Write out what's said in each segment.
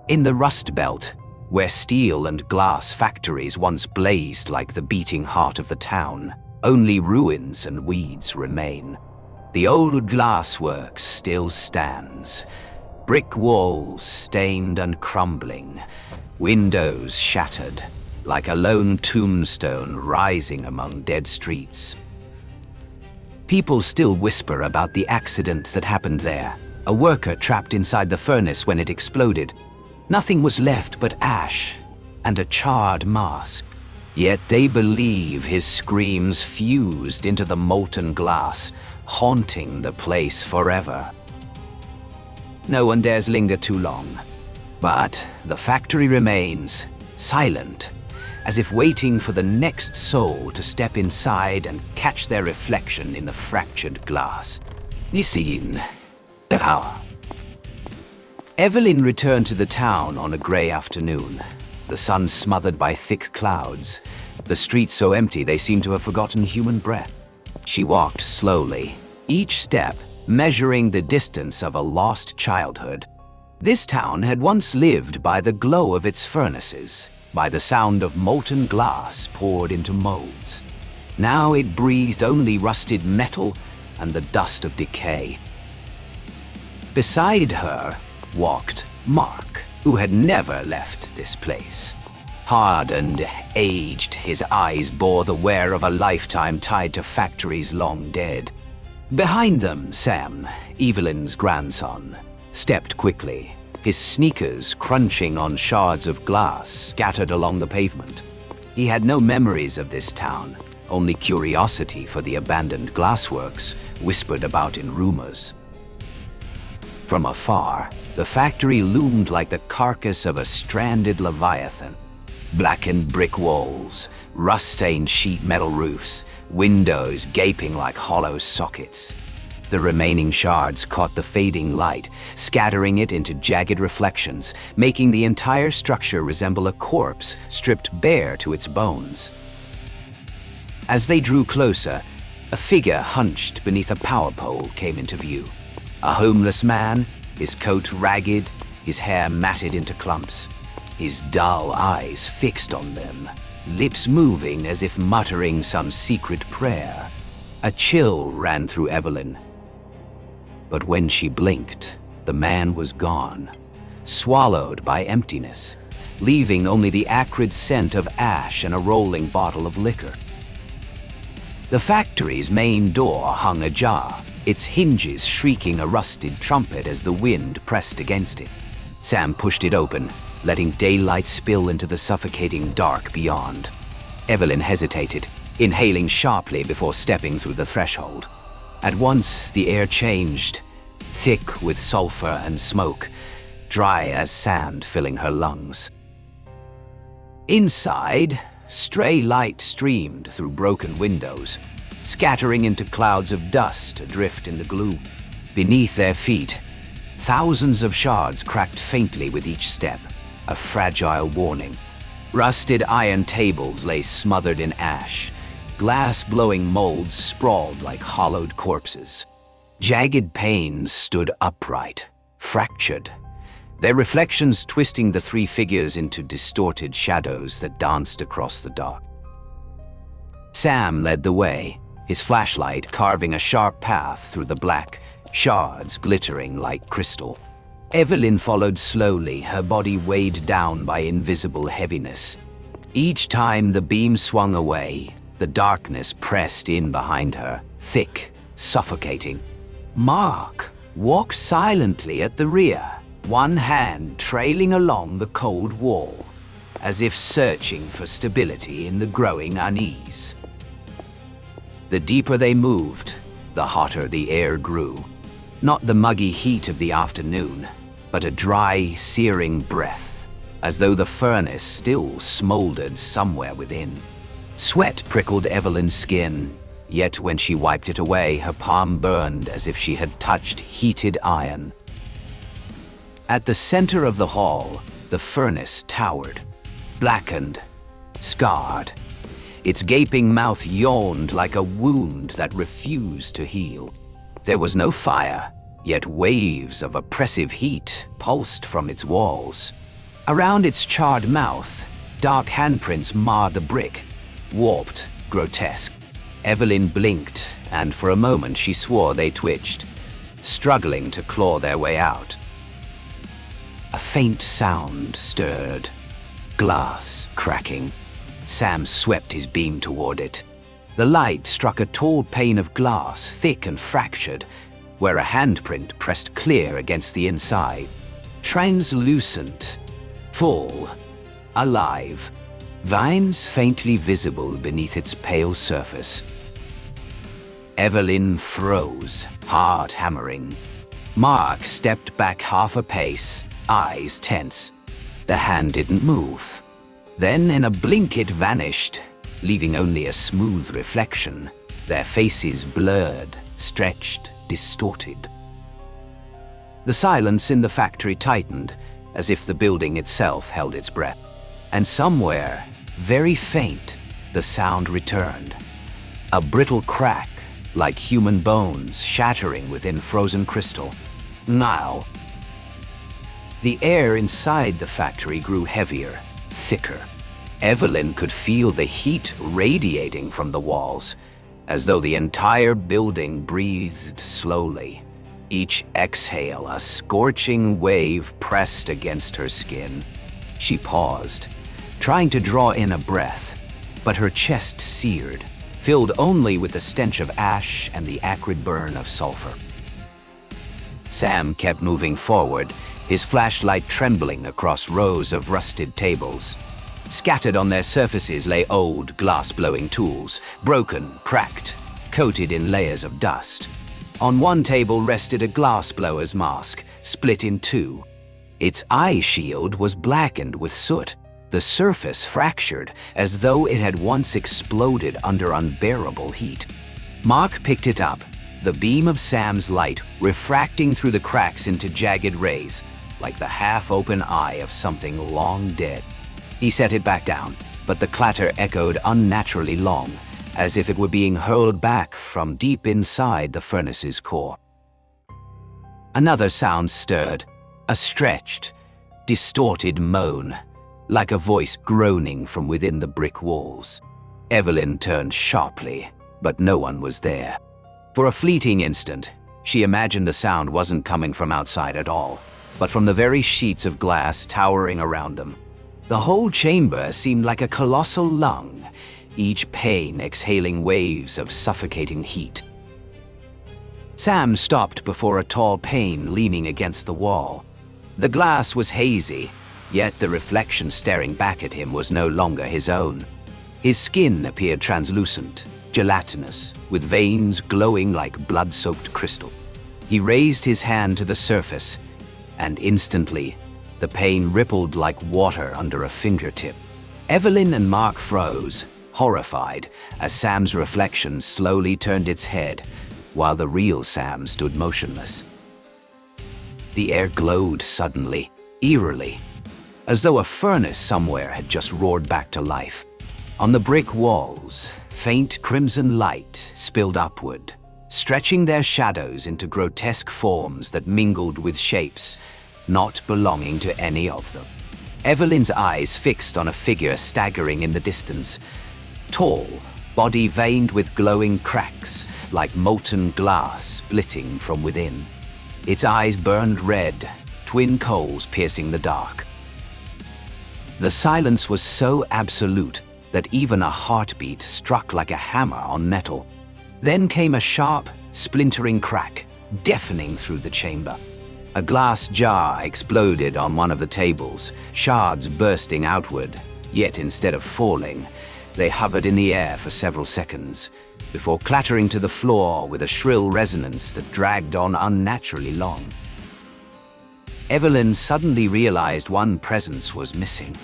In the Rust Belt, where steel and glass factories once blazed like the beating heart of the town, only ruins and weeds remain. The old glassworks still stands, brick walls stained and crumbling, windows shattered, like a lone tombstone rising among dead streets. People still whisper about the accident that happened there, a worker trapped inside the furnace when it exploded. Nothing was left but ash and a charred mask. Yet they believe his screams fused into the molten glass, haunting the place forever. No one dares linger too long, but the factory remains, silent, as if waiting for the next soul to step inside and catch their reflection in the fractured glass. Nisin. Evelyn returned to the town on a grey afternoon, the sun smothered by thick clouds, the streets so empty they seemed to have forgotten human breath. She walked slowly, each step measuring the distance of a lost childhood. This town had once lived by the glow of its furnaces, by the sound of molten glass poured into molds. Now it breathed only rusted metal and the dust of decay. Beside her walked Mark, who had never left this place. Hardened, aged, his eyes bore the wear of a lifetime tied to factories long dead. Behind them, Sam, Evelyn's grandson, stepped quickly, his sneakers crunching on shards of glass scattered along the pavement. He had no memories of this town, only curiosity for the abandoned glassworks whispered about in rumors. From afar, the factory loomed like the carcass of a stranded leviathan. Blackened brick walls, rust-stained sheet metal roofs, windows gaping like hollow sockets. The remaining shards caught the fading light, scattering it into jagged reflections, making the entire structure resemble a corpse stripped bare to its bones. As they drew closer, a figure hunched beneath a power pole came into view. A homeless man, his coat ragged, his hair matted into clumps, his dull eyes fixed on them, lips moving as if muttering some secret prayer. A chill ran through Evelyn. But when she blinked, the man was gone, swallowed by emptiness, leaving only the acrid scent of ash and a rolling bottle of liquor. The factory's main door hung ajar, its hinges shrieking a rusted trumpet as the wind pressed against it. Sam pushed it open, letting daylight spill into the suffocating dark beyond. Evelyn hesitated, inhaling sharply before stepping through the threshold. At once, the air changed, thick with sulfur and smoke, dry as sand filling her lungs. Inside, stray light streamed through broken windows, scattering into clouds of dust adrift in the gloom. Beneath their feet, thousands of shards cracked faintly with each step, a fragile warning. Rusted iron tables lay smothered in ash, glass-blowing molds sprawled like hollowed corpses. Jagged panes stood upright, fractured, their reflections twisting the three figures into distorted shadows that danced across the dark. Sam led the way, his flashlight carving a sharp path through the black, shards glittering like crystal. Evelyn followed slowly, her body weighed down by invisible heaviness. Each time the beam swung away, the darkness pressed in behind her, thick, suffocating. Mark walked silently at the rear, one hand trailing along the cold wall, as if searching for stability in the growing unease. The deeper they moved, the hotter the air grew. Not the muggy heat of the afternoon, but a dry, searing breath, as though the furnace still smoldered somewhere within. Sweat prickled Evelyn's skin, yet when she wiped it away, her palm burned as if she had touched heated iron. At the center of the hall, the furnace towered, blackened, scarred. Its gaping mouth yawned like a wound that refused to heal. There was no fire, yet waves of oppressive heat pulsed from its walls. Around its charred mouth, dark handprints marred the brick, warped, grotesque. Evelyn blinked, and for a moment she swore they twitched, struggling to claw their way out. A faint sound stirred. Glass cracking. Sam swept his beam toward it. The light struck a tall pane of glass, thick and fractured, where a handprint pressed clear against the inside. Translucent, full, alive, vines faintly visible beneath its pale surface. Evelyn froze, heart hammering. Mark stepped back half a pace, eyes tense. The hand didn't move. Then in a blink it vanished, leaving only a smooth reflection, their faces blurred, stretched, distorted. The silence in the factory tightened, as if the building itself held its breath. And somewhere, very faint, the sound returned. A brittle crack, like human bones shattering within frozen crystal. Now, the air inside the factory grew heavier, thicker. Evelyn could feel the heat radiating from the walls, as though the entire building breathed slowly. Each exhale, a scorching wave pressed against her skin. She paused, trying to draw in a breath, but her chest seared, filled only with the stench of ash and the acrid burn of sulfur. Sam kept moving forward, his flashlight trembling across rows of rusted tables. Scattered on their surfaces lay old, glass-blowing tools, broken, cracked, coated in layers of dust. On one table rested a glassblower's mask, split in two. Its eye shield was blackened with soot, the surface fractured as though it had once exploded under unbearable heat. Mark picked it up, the beam of Sam's light refracting through the cracks into jagged rays, like the half-open eye of something long dead. He set it back down, but the clatter echoed unnaturally long, as if it were being hurled back from deep inside the furnace's core. Another sound stirred, a stretched, distorted moan, like a voice groaning from within the brick walls. Evelyn turned sharply, but no one was there. For a fleeting instant, she imagined the sound wasn't coming from outside at all, but from the very sheets of glass towering around them. The whole chamber seemed like a colossal lung, each pane exhaling waves of suffocating heat. Sam stopped before a tall pane leaning against the wall. The glass was hazy, yet the reflection staring back at him was no longer his own. His skin appeared translucent, gelatinous, with veins glowing like blood-soaked crystal. He raised his hand to the surface, and instantly, the pane rippled like water under a fingertip. Evelyn and Mark froze, horrified, as Sam's reflection slowly turned its head, while the real Sam stood motionless. The air glowed suddenly, eerily, as though a furnace somewhere had just roared back to life. On the brick walls, faint crimson light spilled upward, stretching their shadows into grotesque forms that mingled with shapes not belonging to any of them. Evelyn's eyes fixed on a figure staggering in the distance. Tall, body veined with glowing cracks, like molten glass splitting from within. Its eyes burned red, twin coals piercing the dark. The silence was so absolute that even a heartbeat struck like a hammer on metal. Then came a sharp, splintering crack, deafening through the chamber. A glass jar exploded on one of the tables, shards bursting outward, yet instead of falling, they hovered in the air for several seconds, before clattering to the floor with a shrill resonance that dragged on unnaturally long. Evelyn suddenly realized one presence was missing.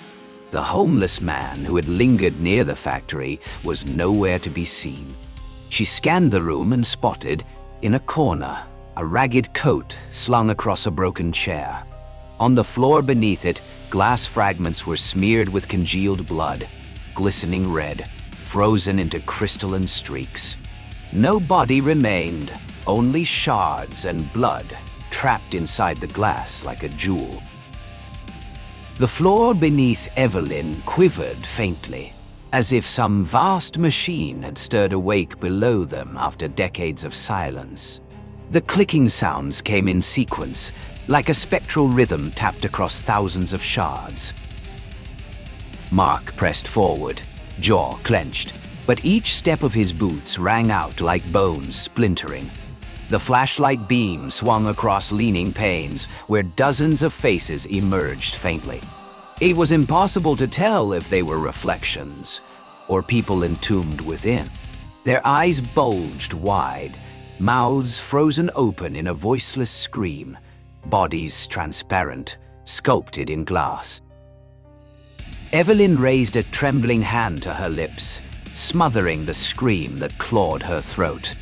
The homeless man who had lingered near the factory was nowhere to be seen. She scanned the room and spotted, in a corner, a ragged coat slung across a broken chair. On the floor beneath it, glass fragments were smeared with congealed blood, glistening red, frozen into crystalline streaks. No body remained, only shards and blood, trapped inside the glass like a jewel. The floor beneath Evelyn quivered faintly, as if some vast machine had stirred awake below them after decades of silence. The clicking sounds came in sequence, like a spectral rhythm tapped across thousands of shards. Mark pressed forward, jaw clenched, but each step of his boots rang out like bones splintering. The flashlight beam swung across leaning panes where dozens of faces emerged faintly. It was impossible to tell if they were reflections or people entombed within. Their eyes bulged wide, mouths frozen open in a voiceless scream, bodies transparent, sculpted in glass. Evelyn raised a trembling hand to her lips, smothering the scream that clawed her throat.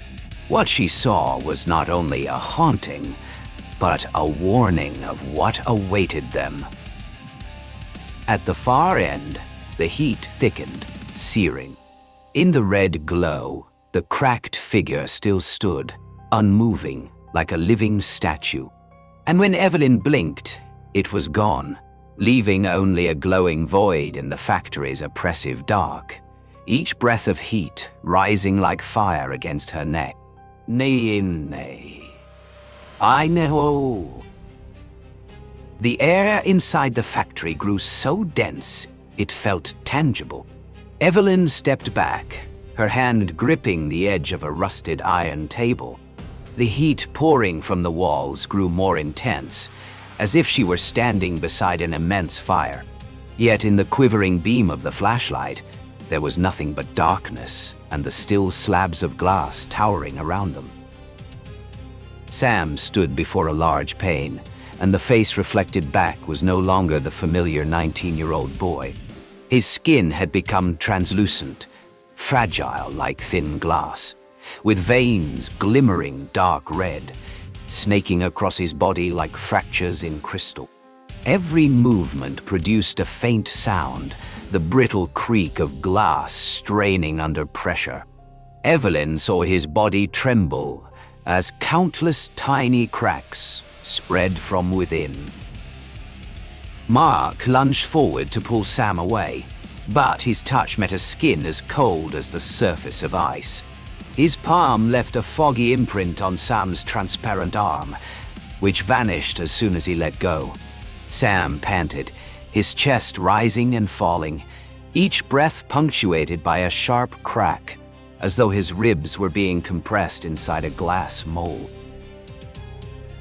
What she saw was not only a haunting, but a warning of what awaited them. At the far end, the heat thickened, searing. In the red glow, the cracked figure still stood, unmoving, like a living statue. And when Evelyn blinked, it was gone, leaving only a glowing void in the factory's oppressive dark, each breath of heat rising like fire against her neck. Nay. I know. The air inside the factory grew so dense, it felt tangible. Evelyn stepped back, her hand gripping the edge of a rusted iron table. The heat pouring from the walls grew more intense, as if she were standing beside an immense fire. Yet in the quivering beam of the flashlight, there was nothing but darkness and the still slabs of glass towering around them. Sam stood before a large pane, and the face reflected back was no longer the familiar 19-year-old boy. His skin had become translucent, fragile like thin glass, with veins glimmering dark red, snaking across his body like fractures in crystal. Every movement produced a faint sound, the brittle creak of glass straining under pressure. Evelyn saw his body tremble as countless tiny cracks spread from within. Mark lunged forward to pull Sam away, but his touch met a skin as cold as the surface of ice. His palm left a foggy imprint on Sam's transparent arm, which vanished as soon as he let go. Sam panted, his chest rising and falling, each breath punctuated by a sharp crack, as though his ribs were being compressed inside a glass mold.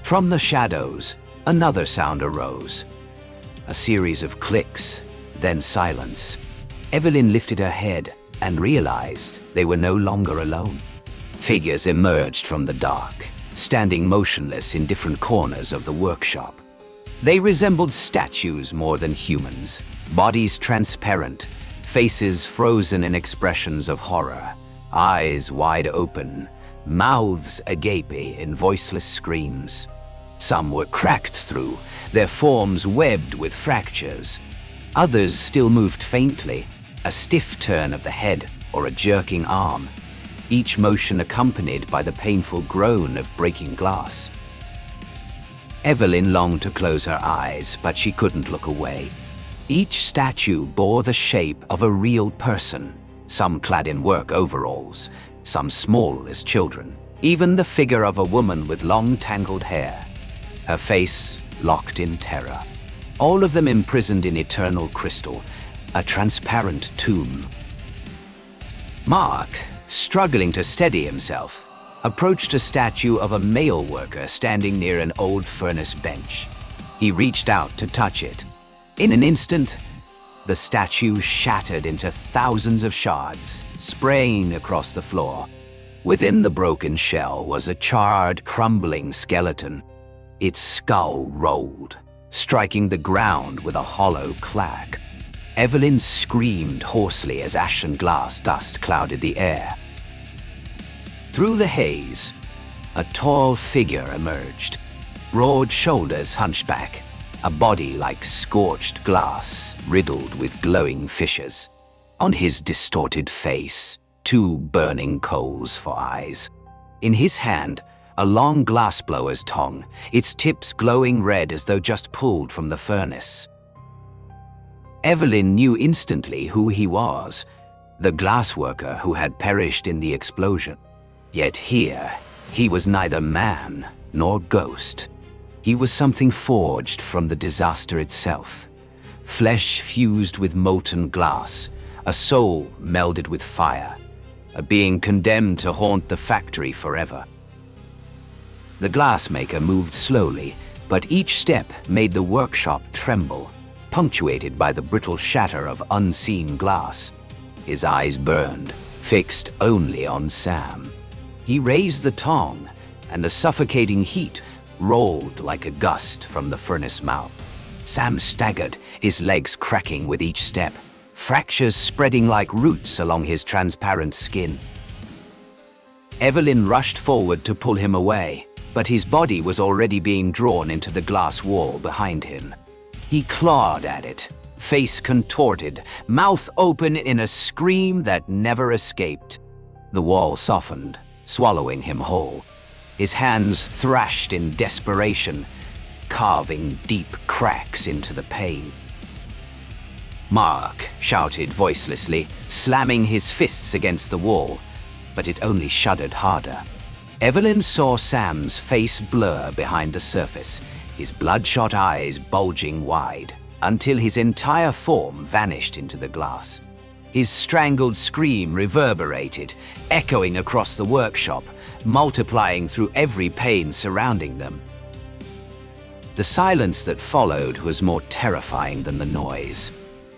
From the shadows, another sound arose. A series of clicks, then silence. Evelyn lifted her head and realized they were no longer alone. Figures emerged from the dark, standing motionless in different corners of the workshop. They resembled statues more than humans, bodies transparent, faces frozen in expressions of horror, eyes wide open, mouths agape in voiceless screams. Some were cracked through, their forms webbed with fractures. Others still moved faintly, a stiff turn of the head or a jerking arm, each motion accompanied by the painful groan of breaking glass. Evelyn longed to close her eyes, but she couldn't look away. Each statue bore the shape of a real person, some clad in work overalls, some small as children, even the figure of a woman with long tangled hair, her face locked in terror. All of them imprisoned in eternal crystal, a transparent tomb. Mark, struggling to steady himself, approached a statue of a mail worker standing near an old furnace bench. He reached out to touch it. In an instant, the statue shattered into thousands of shards, spraying across the floor. Within the broken shell was a charred, crumbling skeleton. Its skull rolled, striking the ground with a hollow clack. Evelyn screamed hoarsely as ashen glass dust clouded the air. Through the haze, a tall figure emerged, broad shoulders hunched back, a body like scorched glass riddled with glowing fissures. On his distorted face, 2 burning coals for eyes. In his hand, a long glassblower's tongue, its tips glowing red as though just pulled from the furnace. Evelyn knew instantly who he was, the glassworker who had perished in the explosion. Yet here, he was neither man nor ghost. He was something forged from the disaster itself. Flesh fused with molten glass, a soul melded with fire, a being condemned to haunt the factory forever. The glassmaker moved slowly, but each step made the workshop tremble, punctuated by the brittle shatter of unseen glass. His eyes burned, fixed only on Sam. He raised the tongue, and the suffocating heat rolled like a gust from the furnace mouth. Sam staggered, his legs cracking with each step, fractures spreading like roots along his transparent skin. Evelyn rushed forward to pull him away, but his body was already being drawn into the glass wall behind him. He clawed at it, face contorted, mouth open in a scream that never escaped. The wall softened, swallowing him whole. His hands thrashed in desperation, carving deep cracks into the pane. Mark shouted voicelessly, slamming his fists against the wall, but it only shuddered harder. Evelyn saw Sam's face blur behind the surface, his bloodshot eyes bulging wide, until his entire form vanished into the glass. His strangled scream reverberated, echoing across the workshop, multiplying through every pane surrounding them. The silence that followed was more terrifying than the noise.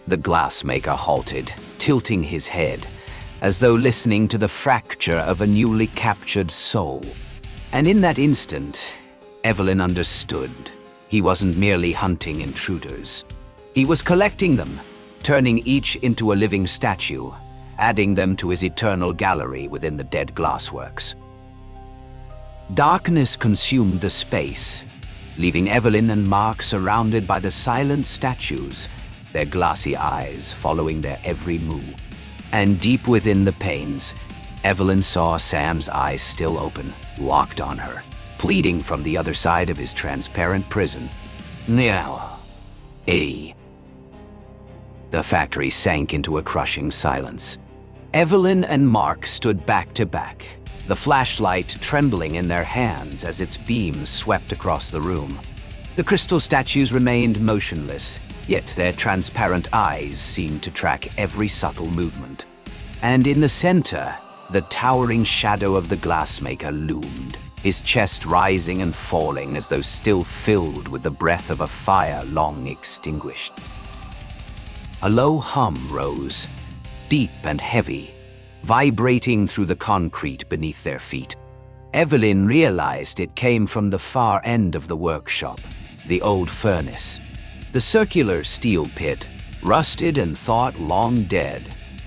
The glassmaker halted, tilting his head, as though listening to the fracture of a newly captured soul. And in that instant, Evelyn understood. He wasn't merely hunting intruders. He was collecting them, turning each into a living statue, adding them to his eternal gallery within the dead glassworks. Darkness consumed the space, leaving Evelyn and Mark surrounded by the silent statues, their glassy eyes following their every move. And deep within the panes, Evelyn saw Sam's eyes still open, locked on her, pleading from the other side of his transparent prison. Now, The factory sank into a crushing silence. Evelyn and Mark stood back to back, the flashlight trembling in their hands as its beams swept across the room. The crystal statues remained motionless, yet their transparent eyes seemed to track every subtle movement. And in the center, the towering shadow of the glassmaker loomed, his chest rising and falling as though still filled with the breath of a fire long extinguished. A low hum rose, deep and heavy, vibrating through the concrete beneath their feet. Evelyn realized it came from the far end of the workshop, the old furnace. The circular steel pit, rusted and thought long dead,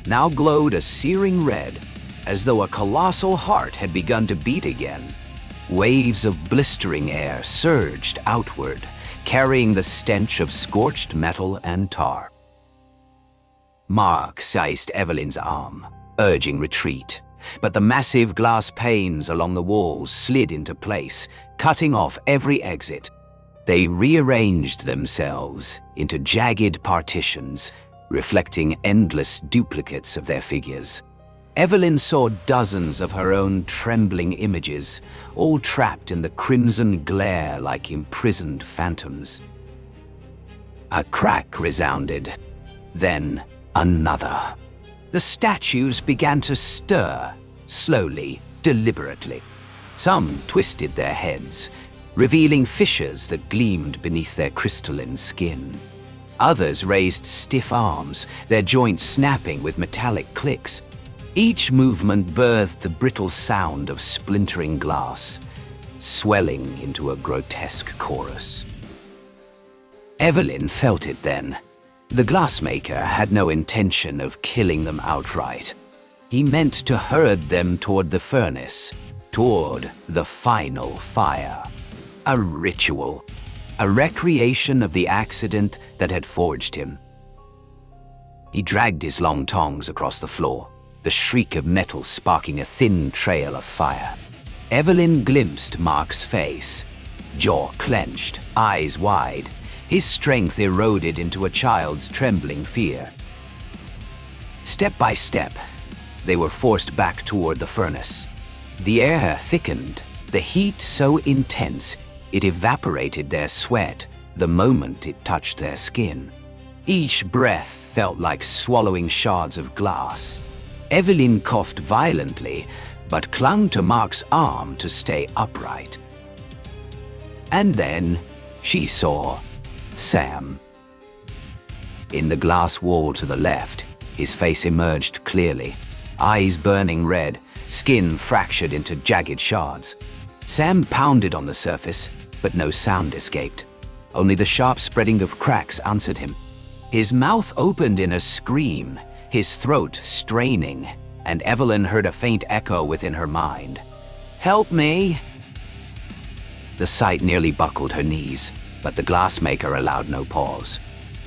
now glowed a searing red, as though a colossal heart had begun to beat again. Waves of blistering air surged outward, carrying the stench of scorched metal and tar. Mark seized Evelyn's arm, urging retreat, but the massive glass panes along the walls slid into place, cutting off every exit. They rearranged themselves into jagged partitions, reflecting endless duplicates of their figures. Evelyn saw dozens of her own trembling images, all trapped in the crimson glare like imprisoned phantoms. A crack resounded, then another. The statues began to stir, slowly, deliberately. Some twisted their heads, revealing fissures that gleamed beneath their crystalline skin. Others raised stiff arms, their joints snapping with metallic clicks. Each movement birthed the brittle sound of splintering glass, swelling into a grotesque chorus. Evelyn felt it then. The glassmaker had no intention of killing them outright. He meant to herd them toward the furnace, toward the final fire. A ritual, a recreation of the accident that had forged him. He dragged his long tongs across the floor, the shriek of metal sparking a thin trail of fire. Evelyn glimpsed Mark's face, jaw clenched, eyes wide, His strength eroded into a child's trembling fear. Step by step, they were forced back toward the furnace. The air thickened, the heat so intense it evaporated their sweat the moment it touched their skin. Each breath felt like swallowing shards of glass. Evelyn coughed violently, but clung to Mark's arm to stay upright. And then she saw Sam. In the glass wall to the left, his face emerged clearly, eyes burning red, skin fractured into jagged shards. Sam pounded on the surface, but no sound escaped. Only the sharp spreading of cracks answered him. His mouth opened in a scream, his throat straining, and Evelyn heard a faint echo within her mind. "Help me!" The sight nearly buckled her knees, but the glassmaker allowed no pause.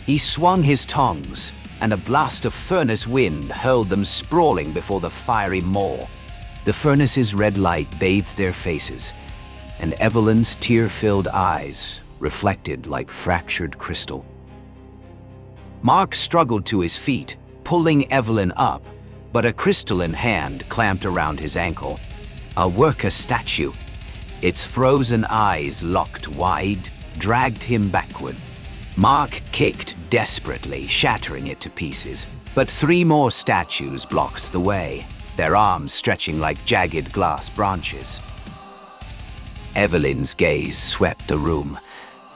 He swung his tongs, and a blast of furnace wind hurled them sprawling before the fiery maw. The furnace's red light bathed their faces, and Evelyn's tear-filled eyes reflected like fractured crystal. Mark struggled to his feet, pulling Evelyn up, but a crystalline hand clamped around his ankle. A worker statue, its frozen eyes locked wide, dragged him backward. Mark kicked desperately, shattering it to pieces, but 3 more statues blocked the way, their arms stretching like jagged glass branches. Evelyn's gaze swept the room,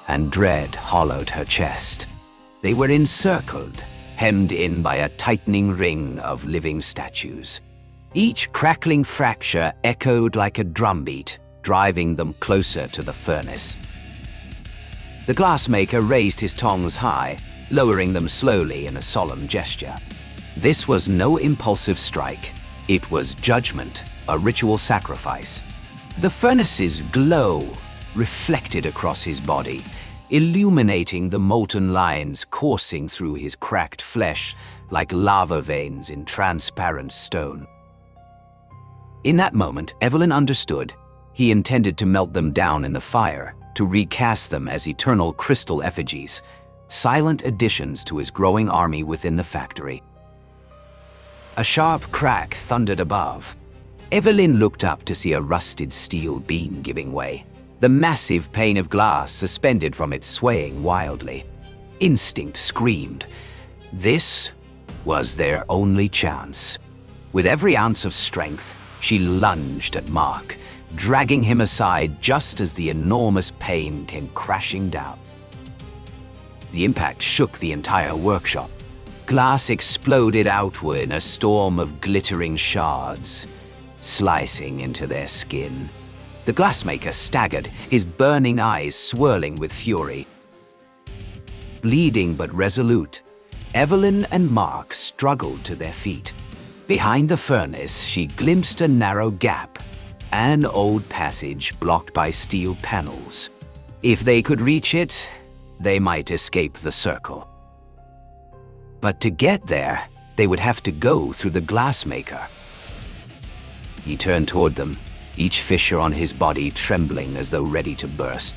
and dread hollowed her chest. They were encircled, hemmed in by a tightening ring of living statues. Each crackling fracture echoed like a drumbeat, driving them closer to the furnace. The glassmaker raised his tongs high, lowering them slowly in a solemn gesture. This was no impulsive strike. It was judgment, a ritual sacrifice. The furnace's glow reflected across his body, illuminating the molten lines coursing through his cracked flesh like lava veins in transparent stone. In that moment, Evelyn understood. He intended to melt them down in the fire, to recast them as eternal crystal effigies, silent additions to his growing army within the factory. A sharp crack thundered above. Evelyn looked up to see a rusted steel beam giving way, the massive pane of glass suspended from it swaying wildly. Instinct screamed. This was their only chance. With every ounce of strength, she lunged at Mark, dragging him aside just as the enormous pane came crashing down. The impact shook the entire workshop. Glass exploded outward in a storm of glittering shards, slicing into their skin. The glassmaker staggered, his burning eyes swirling with fury. Bleeding but resolute, Evelyn and Mark struggled to their feet. Behind the furnace, she glimpsed a narrow gap, an old passage blocked by steel panels. If they could reach it, they might escape the circle. But to get there, they would have to go through the glassmaker. He turned toward them, each fissure on his body trembling as though ready to burst.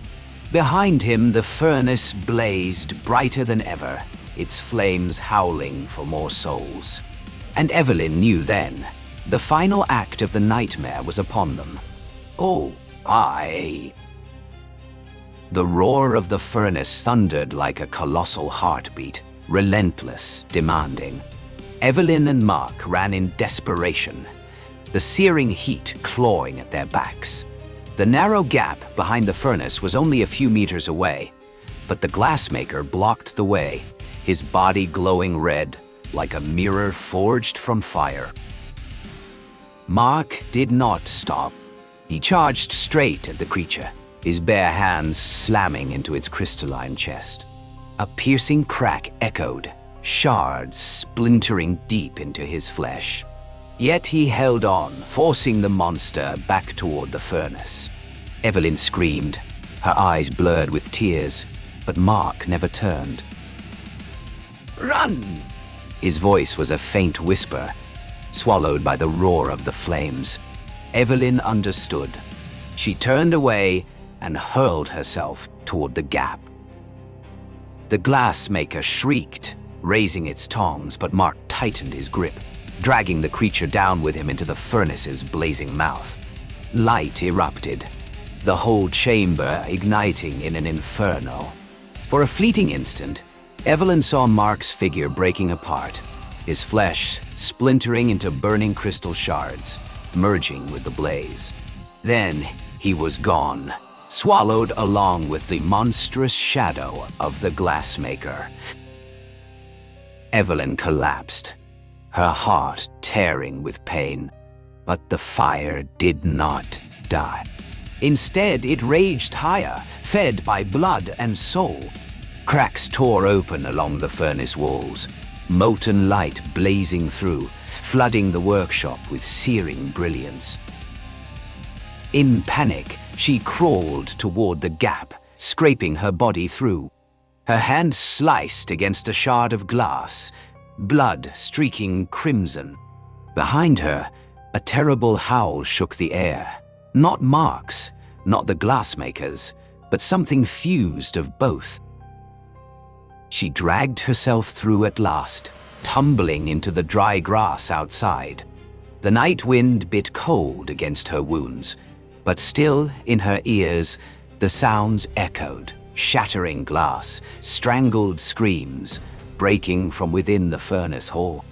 Behind him, the furnace blazed brighter than ever, its flames howling for more souls. And Evelyn knew then, the final act of the nightmare was upon them. Oh, aye. The roar of the furnace thundered like a colossal heartbeat, relentless, demanding. Evelyn and Mark ran in desperation, the searing heat clawing at their backs. The narrow gap behind the furnace was only a few meters away, but the glassmaker blocked the way, his body glowing red like a mirror forged from fire. Mark did not stop. He charged straight at the creature, his bare hands slamming into its crystalline chest. A piercing crack echoed, shards splintering deep into his flesh. Yet he held on, forcing the monster back toward the furnace. Evelyn screamed, her eyes blurred with tears, but Mark never turned. "Run!" His voice was a faint whisper, swallowed by the roar of the flames. Evelyn understood. She turned away and hurled herself toward the gap. The glassmaker shrieked, raising its tongs, but Mark tightened his grip, dragging the creature down with him into the furnace's blazing mouth. Light erupted, the whole chamber igniting in an inferno. For a fleeting instant, Evelyn saw Mark's figure breaking apart, his flesh splintering into burning crystal shards, merging with the blaze. Then he was gone, swallowed along with the monstrous shadow of the glassmaker. Evelyn collapsed, her heart tearing with pain. But the fire did not die. Instead, it raged higher, fed by blood and soul. Cracks tore open along the furnace walls, molten light blazing through, flooding the workshop with searing brilliance. In panic, she crawled toward the gap, scraping her body through. Her hand sliced against a shard of glass, blood streaking crimson. Behind her, a terrible howl shook the air. Not Mark's, not the glassmaker's, but something fused of both. She dragged herself through at last, tumbling into the dry grass outside. The night wind bit cold against her wounds, but still in her ears the sounds echoed, shattering glass, strangled screams, breaking from within the furnace hall.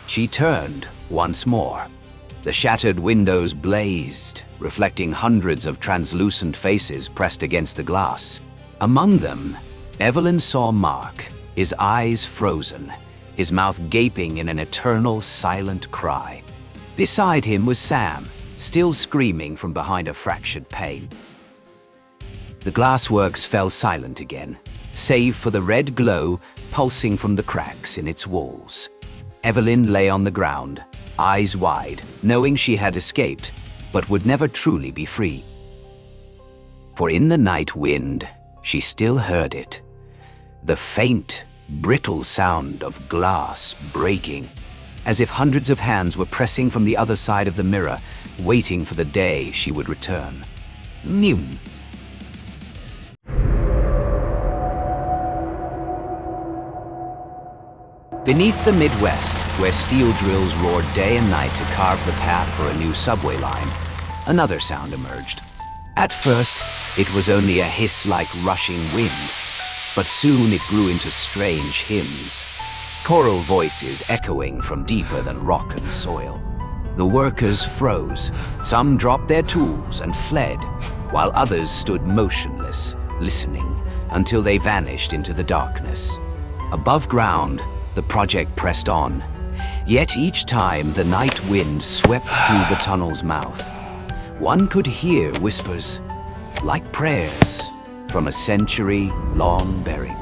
She turned once more. The shattered windows blazed, reflecting hundreds of translucent faces pressed against the glass. Among them, Evelyn saw Mark, his eyes frozen, his mouth gaping in an eternal silent cry. Beside him was Sam, still screaming from behind a fractured pane. The glassworks fell silent again, save for the red glow pulsing from the cracks in its walls. Evelyn lay on the ground, eyes wide, knowing she had escaped, but would never truly be free. For in the night wind, she still heard it. The faint, brittle sound of glass breaking, as if hundreds of hands were pressing from the other side of the mirror, waiting for the day she would return. Newton. Beneath the Midwest, where steel drills roared day and night to carve the path for a new subway line, another sound emerged. At first, it was only a hiss like rushing wind, but soon it grew into strange hymns, choral voices echoing from deeper than rock and soil. The workers froze, some dropped their tools and fled, while others stood motionless, listening, until they vanished into the darkness. Above ground, the project pressed on, yet each time the night wind swept through the tunnel's mouth. One could hear whispers, like prayers, from a century-long burying.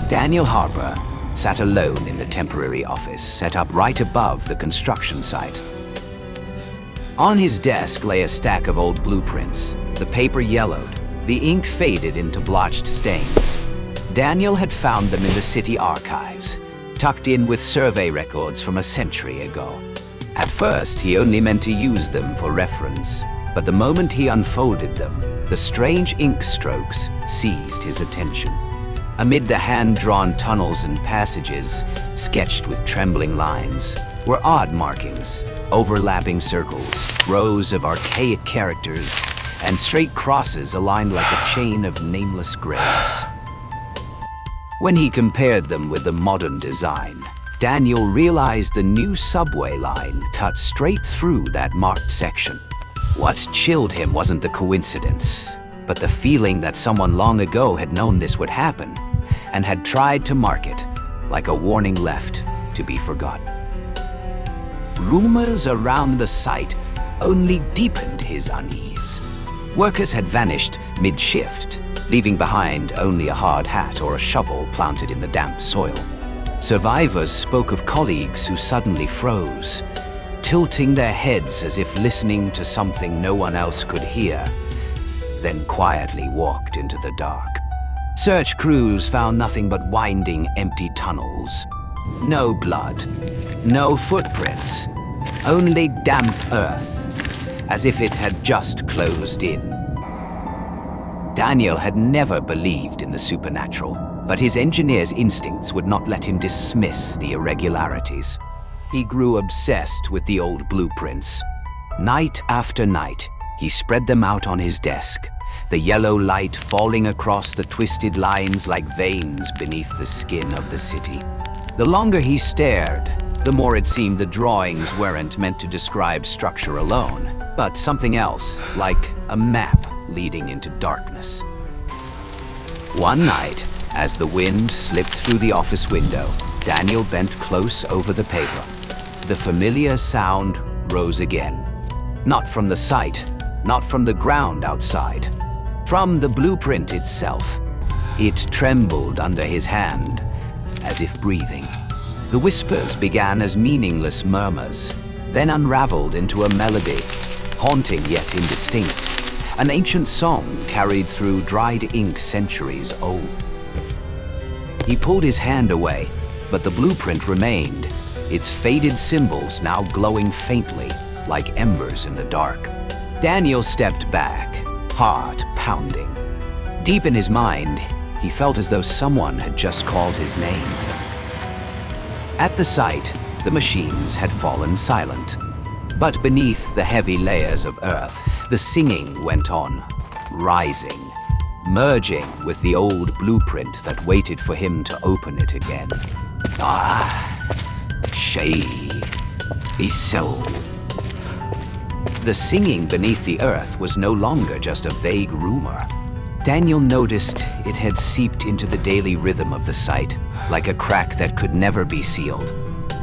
Daniel Harper sat alone in the temporary office set up right above the construction site. On his desk lay a stack of old blueprints, the paper yellowed, the ink faded into blotched stains. Daniel had found them in the city archives, tucked in with survey records from a century ago. At first, he only meant to use them for reference, but the moment he unfolded them, the strange ink strokes seized his attention. Amid the hand-drawn tunnels and passages, sketched with trembling lines, were odd markings, overlapping circles, rows of archaic characters, and straight crosses aligned like a chain of nameless graves. When he compared them with the modern design, Daniel realized the new subway line cut straight through that marked section. What chilled him wasn't the coincidence, but the feeling that someone long ago had known this would happen and had tried to mark it, like a warning left to be forgotten. Rumors around the site only deepened his unease. Workers had vanished mid-shift, leaving behind only a hard hat or a shovel planted in the damp soil. Survivors spoke of colleagues who suddenly froze, tilting their heads as if listening to something no one else could hear, then quietly walked into the dark. Search crews found nothing but winding, empty tunnels. No blood, no footprints, only damp earth, as if it had just closed in. Daniel had never believed in the supernatural, but his engineer's instincts would not let him dismiss the irregularities. He grew obsessed with the old blueprints. Night after night, he spread them out on his desk, the yellow light falling across the twisted lines like veins beneath the skin of the city. The longer he stared, the more it seemed the drawings weren't meant to describe structure alone, but something else, like a map leading into darkness. One night, as the wind slipped through the office window, Daniel bent close over the paper. The familiar sound rose again. Not from the site, not from the ground outside, from the blueprint itself. It trembled under his hand, as if breathing. The whispers began as meaningless murmurs, then unraveled into a melody, haunting yet indistinct. An ancient song carried through dried ink centuries old. He pulled his hand away, but the blueprint remained, its faded symbols now glowing faintly, like embers in the dark. Daniel stepped back, heart pounding. Deep in his mind, he felt as though someone had just called his name. At the site, the machines had fallen silent. But beneath the heavy layers of earth, the singing went on, rising, merging with the old blueprint that waited for him to open it again. So. The singing beneath the earth was no longer just a vague rumor. Daniel noticed it had seeped into the daily rhythm of the site, like a crack that could never be sealed.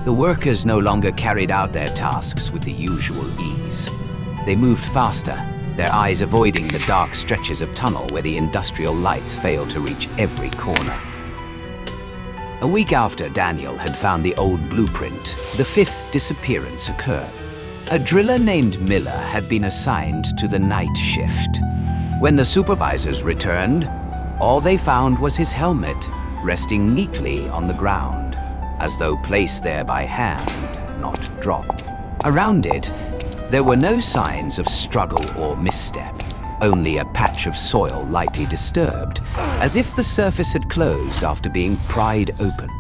The workers no longer carried out their tasks with the usual ease. They moved faster, their eyes avoiding the dark stretches of tunnel where the industrial lights failed to reach every corner. A week after Daniel had found the old blueprint, the fifth disappearance occurred. A driller named Miller had been assigned to the night shift. When the supervisors returned, all they found was his helmet, resting neatly on the ground, as though placed there by hand, not dropped. Around it, there were no signs of struggle or misstep, only a patch of soil lightly disturbed, as if the surface had closed after being pried open.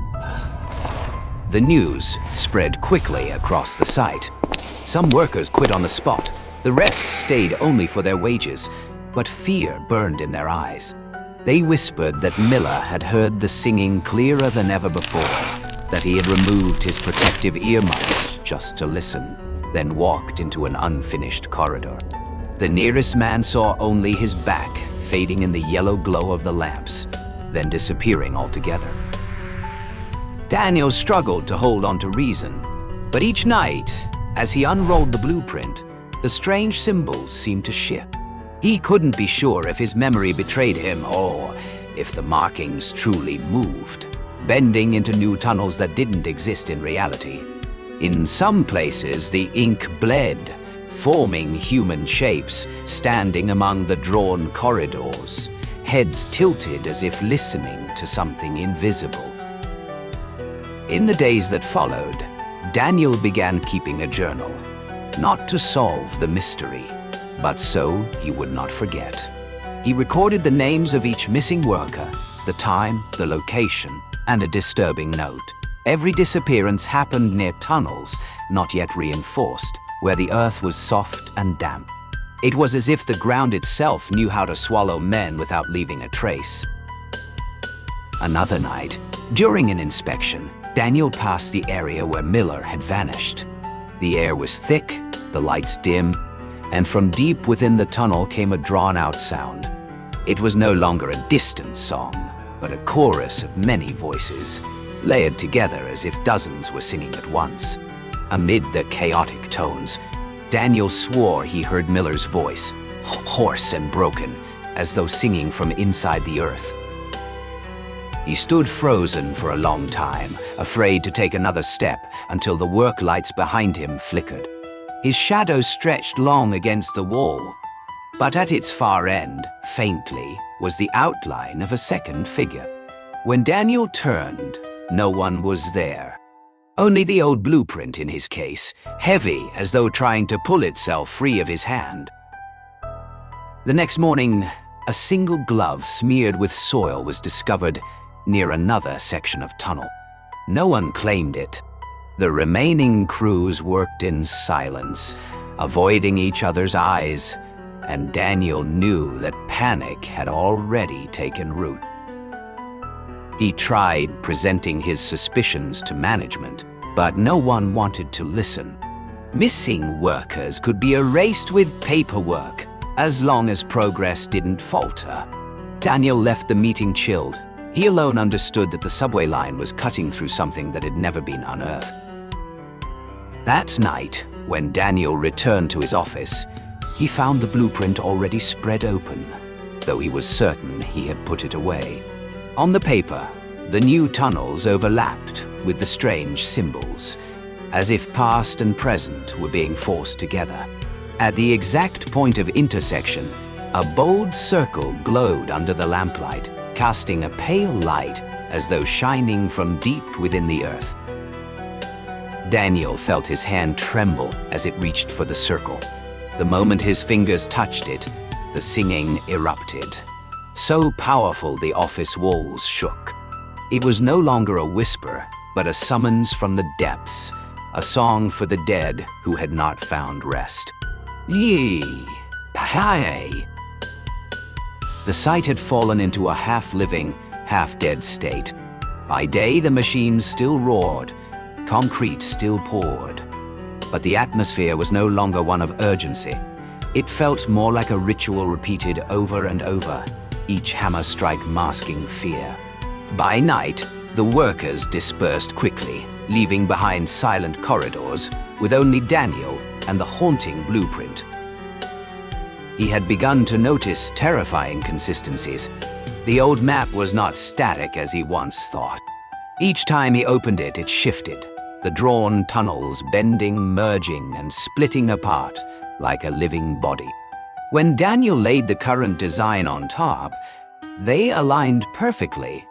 The news spread quickly across the site. Some workers quit on the spot. The rest stayed only for their wages, but fear burned in their eyes. They whispered that Miller had heard the singing clearer than ever before, that he had removed his protective earmuffs just to listen, then walked into an unfinished corridor. The nearest man saw only his back fading in the yellow glow of the lamps, then disappearing altogether. Daniel struggled to hold on to reason, but each night, as he unrolled the blueprint, the strange symbols seemed to shift. He couldn't be sure if his memory betrayed him or if the markings truly moved, bending into new tunnels that didn't exist in reality. In some places, the ink bled, forming human shapes, standing among the drawn corridors, heads tilted as if listening to something invisible. In the days that followed, Daniel began keeping a journal, not to solve the mystery, but so he would not forget. He recorded the names of each missing worker, the time, the location, and a disturbing note. Every disappearance happened near tunnels, not yet reinforced, where the earth was soft and damp. It was as if the ground itself knew how to swallow men without leaving a trace. Another night, during an inspection, Daniel passed the area where Miller had vanished. The air was thick, the lights dim, and from deep within the tunnel came a drawn-out sound. It was no longer a distant song, but a chorus of many voices, layered together as if dozens were singing at once. Amid the chaotic tones, Daniel swore he heard Miller's voice, hoarse and broken, as though singing from inside the earth. He stood frozen for a long time, afraid to take another step until the work lights behind him flickered. His shadow stretched long against the wall, but at its far end, faintly, was the outline of a second figure. When Daniel turned, no one was there. Only the old blueprint in his case, heavy as though trying to pull itself free of his hand. The next morning, a single glove smeared with soil was discovered near another section of tunnel. No one claimed it. The remaining crews worked in silence, avoiding each other's eyes, and Daniel knew that panic had already taken root. He tried presenting his suspicions to management, but no one wanted to listen. Missing workers could be erased with paperwork, as long as progress didn't falter. Daniel left the meeting chilled. He alone understood that the subway line was cutting through something that had never been unearthed. That night, when Daniel returned to his office, he found the blueprint already spread open, though he was certain he had put it away. On the paper, the new tunnels overlapped with the strange symbols, as if past and present were being forced together. At the exact point of intersection, a bold circle glowed under the lamplight, casting a pale light as though shining from deep within the earth. Daniel felt his hand tremble as it reached for the circle. The moment his fingers touched it, the singing erupted. So powerful the office walls shook. It was no longer a whisper, but a summons from the depths, a song for the dead who had not found rest. Yee! Hi! The site had fallen into a half-living, half-dead state. By day, the machines still roared, concrete still poured. But the atmosphere was no longer one of urgency. It felt more like a ritual repeated over and over, each hammer strike masking fear. By night, the workers dispersed quickly, leaving behind silent corridors with only Daniel and the haunting blueprint. He had begun to notice terrifying consistencies. The old map was not static as he once thought. Each time he opened it, it shifted, the drawn tunnels bending, merging, and splitting apart like a living body. When Daniel laid the current design on top, they aligned perfectly,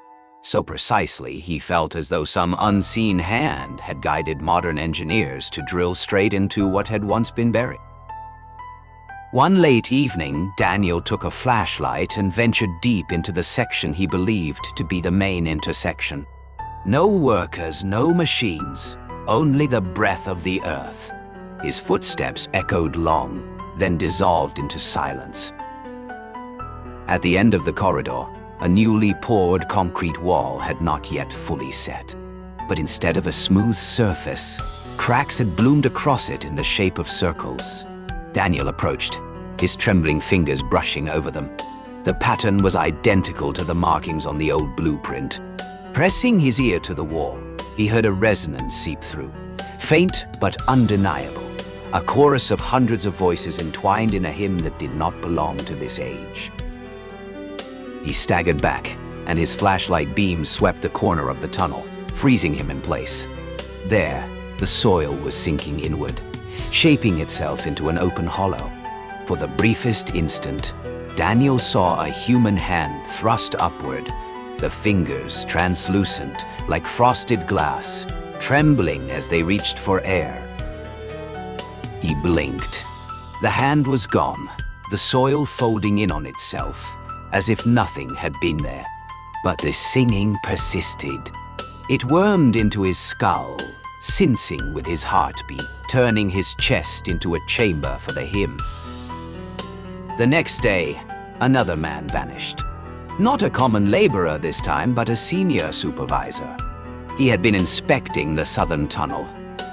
so precisely he felt as though some unseen hand had guided modern engineers to drill straight into what had once been buried. One late evening, Daniel took a flashlight and ventured deep into the section he believed to be the main intersection. No workers, no machines, only the breath of the earth. His footsteps echoed long, then dissolved into silence. At the end of the corridor, a newly poured concrete wall had not yet fully set. But instead of a smooth surface, cracks had bloomed across it in the shape of circles. Daniel approached, his trembling fingers brushing over them. The pattern was identical to the markings on the old blueprint. Pressing his ear to the wall, he heard a resonance seep through, faint but undeniable, a chorus of hundreds of voices entwined in a hymn that did not belong to this age. He staggered back, and his flashlight beam swept the corner of the tunnel, freezing him in place. There, the soil was sinking inward, shaping itself into an open hollow. For the briefest instant, Daniel saw a human hand thrust upward, the fingers translucent like frosted glass, trembling as they reached for air. He blinked. The hand was gone, the soil folding in on itself, as if nothing had been there. But the singing persisted. It wormed into his skull, syncing with his heartbeat, turning his chest into a chamber for the hymn. The next day, another man vanished. Not a common laborer this time, but a senior supervisor. He had been inspecting the southern tunnel,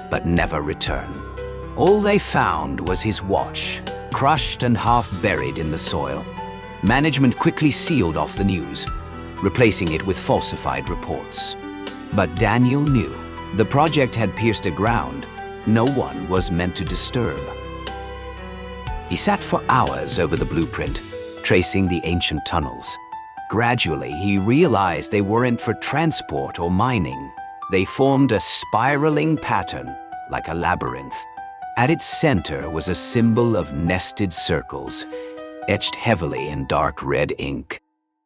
but never returned. All they found was his watch, crushed and half buried in the soil. Management quickly sealed off the news, replacing it with falsified reports. But Daniel knew the project had pierced a ground no one was meant to disturb. He sat for hours over the blueprint, tracing the ancient tunnels. Gradually, he realized they weren't for transport or mining. They formed a spiraling pattern, like a labyrinth. At its center was a symbol of nested circles, etched heavily in dark red ink.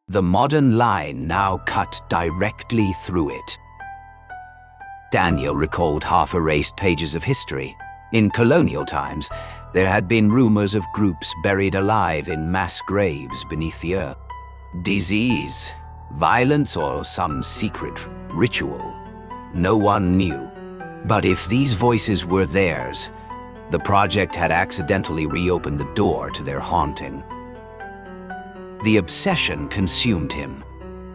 The modern line now cut directly through it. Daniel recalled half-erased pages of history. In colonial times, There had been rumors of groups buried alive in mass graves beneath the earth. Disease, violence, or some secret ritual. No one knew. But if these voices were theirs, the project had accidentally reopened the door to their haunting. The obsession consumed him.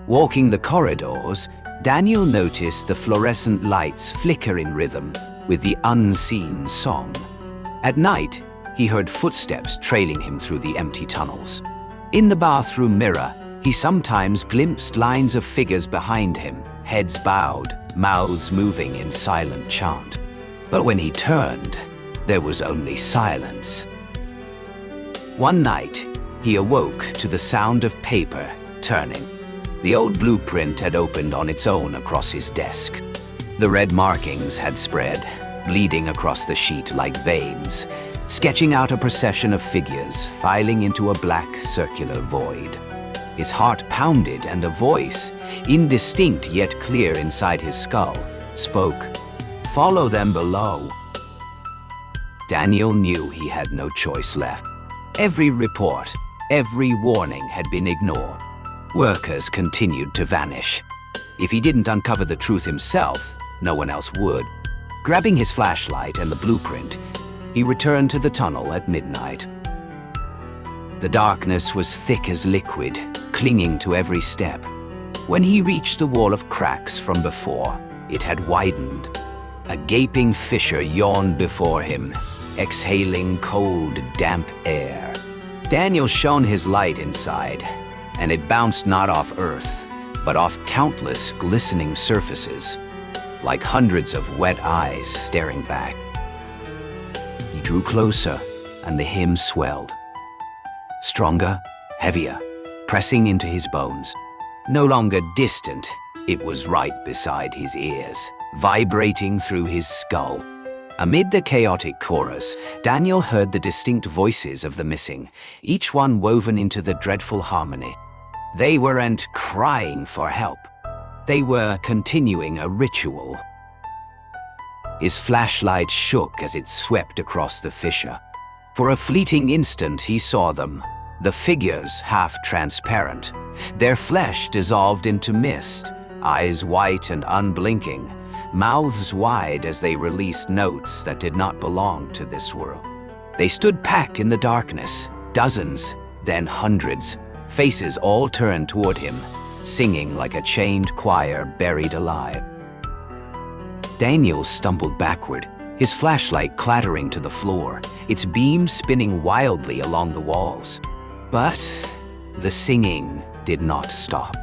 Walking the corridors, Daniel noticed the fluorescent lights flicker in rhythm with the unseen song. At night, he heard footsteps trailing him through the empty tunnels. In the bathroom mirror, he sometimes glimpsed lines of figures behind him, heads bowed, mouths moving in silent chant. But when he turned, there was only silence. One night, he awoke to the sound of paper turning. The old blueprint had opened on its own across his desk. The red markings had spread, bleeding across the sheet like veins, sketching out a procession of figures filing into a black circular void. His heart pounded and a voice, indistinct yet clear inside his skull, spoke, "Follow them below." Daniel knew he had no choice left. Every report, every warning had been ignored. Workers continued to vanish. If he didn't uncover the truth himself, no one else would. Grabbing his flashlight and the blueprint, he returned to the tunnel at midnight. The darkness was thick as liquid, clinging to every step. When he reached the wall of cracks from before, it had widened. A gaping fissure yawned before him, exhaling cold, damp air. Daniel shone his light inside, and it bounced not off earth, but off countless glistening surfaces, like hundreds of wet eyes staring back. He drew closer, and the hymn swelled. Stronger, heavier, pressing into his bones. No longer distant, it was right beside his ears, vibrating through his skull. Amid the chaotic chorus, Daniel heard the distinct voices of the missing, each one woven into the dreadful harmony. They weren't crying for help. They were continuing a ritual. His flashlight shook as it swept across the fissure. For a fleeting instant he saw them, the figures half transparent, their flesh dissolved into mist, eyes white and unblinking, mouths wide as they released notes that did not belong to this world. They stood packed in the darkness, dozens, then hundreds, faces all turned toward him, singing like a chained choir buried alive. Daniel stumbled backward, his flashlight clattering to the floor, its beam spinning wildly along the walls. But the singing did not stop.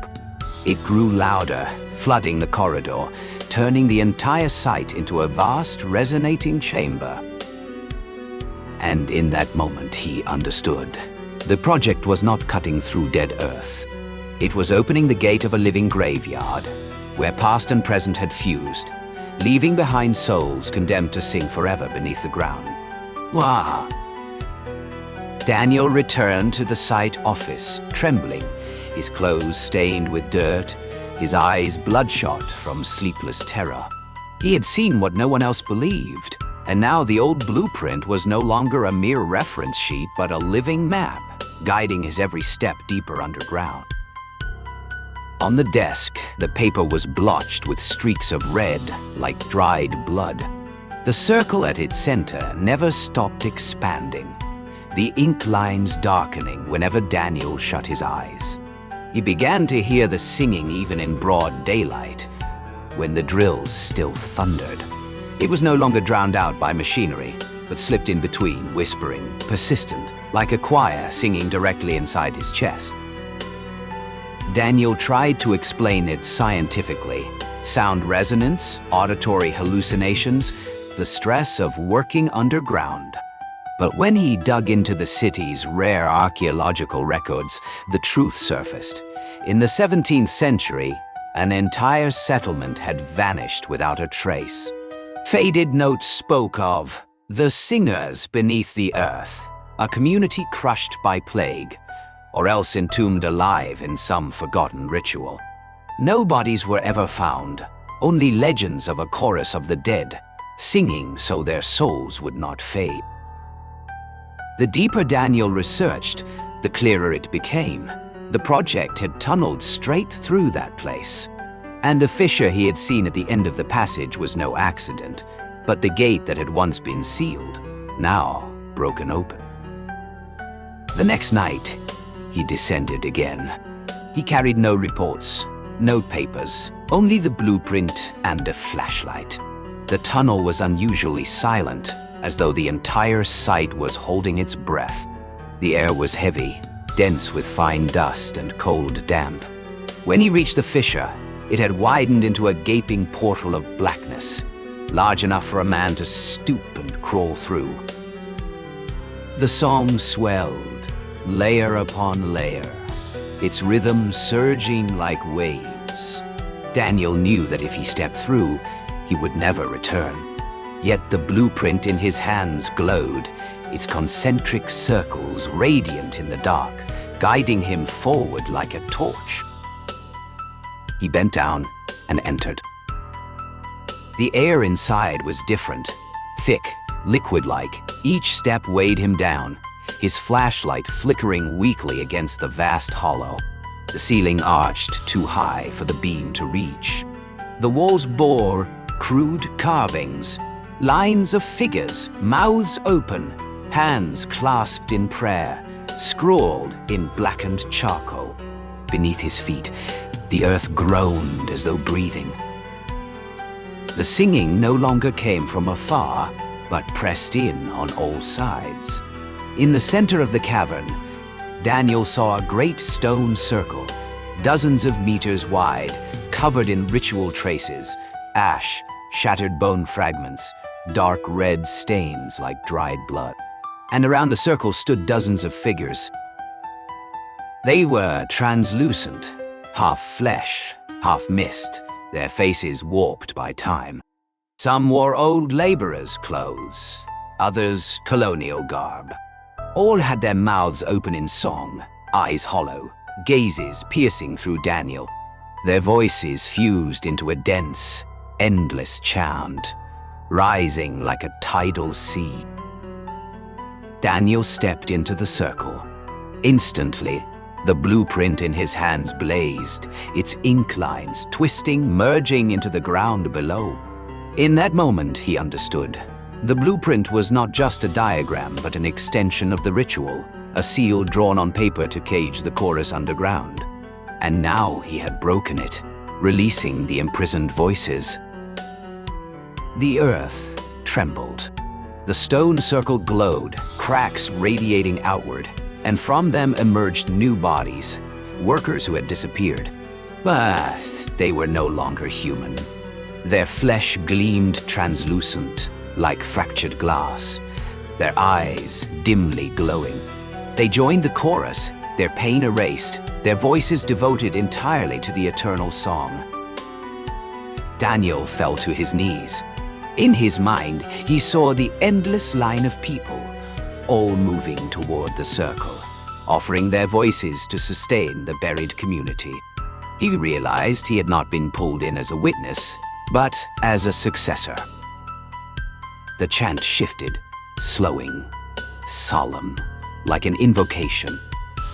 It grew louder, flooding the corridor, turning the entire site into a vast, resonating chamber. And in that moment he understood. The project was not cutting through dead earth. It was opening the gate of a living graveyard, where past and present had fused, leaving behind souls condemned to sing forever beneath the ground. Wah! Daniel returned to the site office, trembling, his clothes stained with dirt, his eyes bloodshot from sleepless terror. He had seen what no one else believed, and now the old blueprint was no longer a mere reference sheet but a living map, guiding his every step deeper underground. On the desk, the paper was blotched with streaks of red, like dried blood. The circle at its center never stopped expanding, the ink lines darkening whenever Daniel shut his eyes. He began to hear the singing even in broad daylight, when the drills still thundered. It was no longer drowned out by machinery, but slipped in between, whispering, persistent, like a choir singing directly inside his chest. Daniel tried to explain it scientifically. Sound resonance, auditory hallucinations, the stress of working underground. But when he dug into the city's rare archaeological records, the truth surfaced. In the 17th century, an entire settlement had vanished without a trace. Faded notes spoke of the singers beneath the earth, a community crushed by plague, or else entombed alive in some forgotten ritual. No bodies were ever found, only legends of a chorus of the dead, singing so their souls would not fade. The deeper Daniel researched, the clearer it became. The project had tunneled straight through that place. And the fissure he had seen at the end of the passage was no accident, but the gate that had once been sealed, now broken open. The next night, he descended again. He carried no reports, no papers, only the blueprint and a flashlight. The tunnel was unusually silent, as though the entire site was holding its breath. The air was heavy, dense with fine dust and cold damp. When he reached the fissure, it had widened into a gaping portal of blackness, large enough for a man to stoop and crawl through. The song swelled, layer upon layer, its rhythm surging like waves. Daniel knew that if he stepped through, he would never return. Yet the blueprint in his hands glowed, its concentric circles radiant in the dark, guiding him forward like a torch. He bent down and entered. The air inside was different, thick, liquid-like. Each step weighed him down, his flashlight flickering weakly against the vast hollow. The ceiling arched too high for the beam to reach. The walls bore crude carvings, lines of figures, mouths open, hands clasped in prayer, scrawled in blackened charcoal. Beneath his feet, the earth groaned as though breathing. The singing no longer came from afar, but pressed in on all sides. In the center of the cavern, Daniel saw a great stone circle, dozens of meters wide, covered in ritual traces, ash, shattered bone fragments, dark red stains like dried blood. And around the circle stood dozens of figures. They were translucent, half flesh, half mist, their faces warped by time. Some wore old laborers' clothes, others colonial garb. All had their mouths open in song, eyes hollow, gazes piercing through Daniel. Their voices fused into a dense, endless chant, rising like a tidal sea. Daniel stepped into the circle. Instantly, the blueprint in his hands blazed, its ink lines twisting, merging into the ground below. In that moment, he understood. The blueprint was not just a diagram, but an extension of the ritual, a seal drawn on paper to cage the chorus underground. And now he had broken it, releasing the imprisoned voices. The earth trembled. The stone circle glowed, cracks radiating outward, and from them emerged new bodies, workers who had disappeared. But they were no longer human. Their flesh gleamed translucent, like fractured glass, their eyes dimly glowing. They joined the chorus, their pain erased, their voices devoted entirely to the eternal song. Daniel fell to his knees. In his mind, he saw the endless line of people, all moving toward the circle, offering their voices to sustain the buried community. He realized he had not been pulled in as a witness, but as a successor. The chant shifted, slowing, solemn, like an invocation.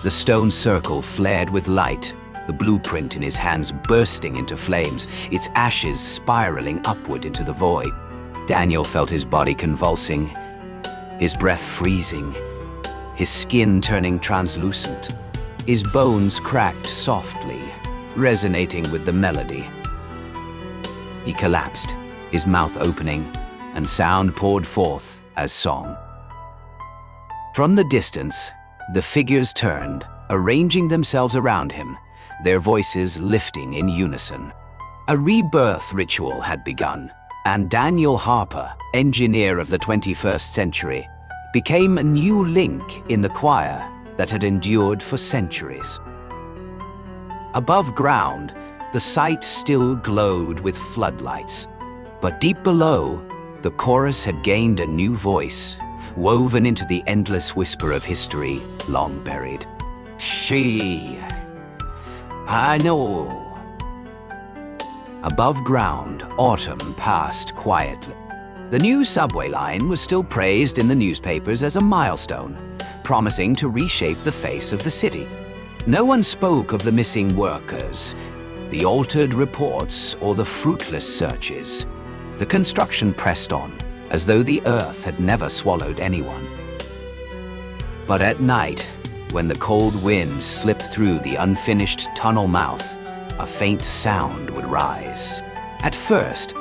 The stone circle flared with light, the blueprint in his hands bursting into flames, its ashes spiraling upward into the void. Daniel felt his body convulsing, his breath freezing, his skin turning translucent. His bones cracked softly, resonating with the melody. He collapsed, his mouth opening, and sound poured forth as song. From the distance, the figures turned, arranging themselves around him, their voices lifting in unison. A rebirth ritual had begun, and Daniel Harper, engineer of the 21st century, became a new link in the choir that had endured for centuries. Above ground, the site still glowed with floodlights, but deep below, the chorus had gained a new voice, woven into the endless whisper of history long buried. I know. Above ground, autumn passed quietly. The new subway line was still praised in the newspapers as a milestone, promising to reshape the face of the city. No one spoke of the missing workers, the altered reports, or the fruitless searches. The construction pressed on, as though the earth had never swallowed anyone. But at night, when the cold wind slipped through the unfinished tunnel mouth, a faint sound would rise. At first,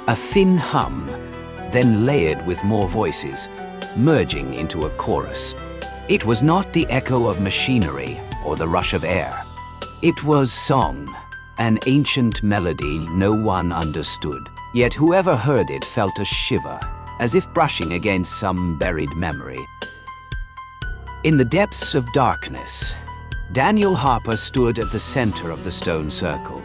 a thin hum, then layered with more voices, merging into a chorus. It was not the echo of machinery or the rush of air. It was song, an ancient melody no one understood. Yet whoever heard it felt a shiver, as if brushing against some buried memory. In the depths of darkness, Daniel Harper stood at the center of the stone circle,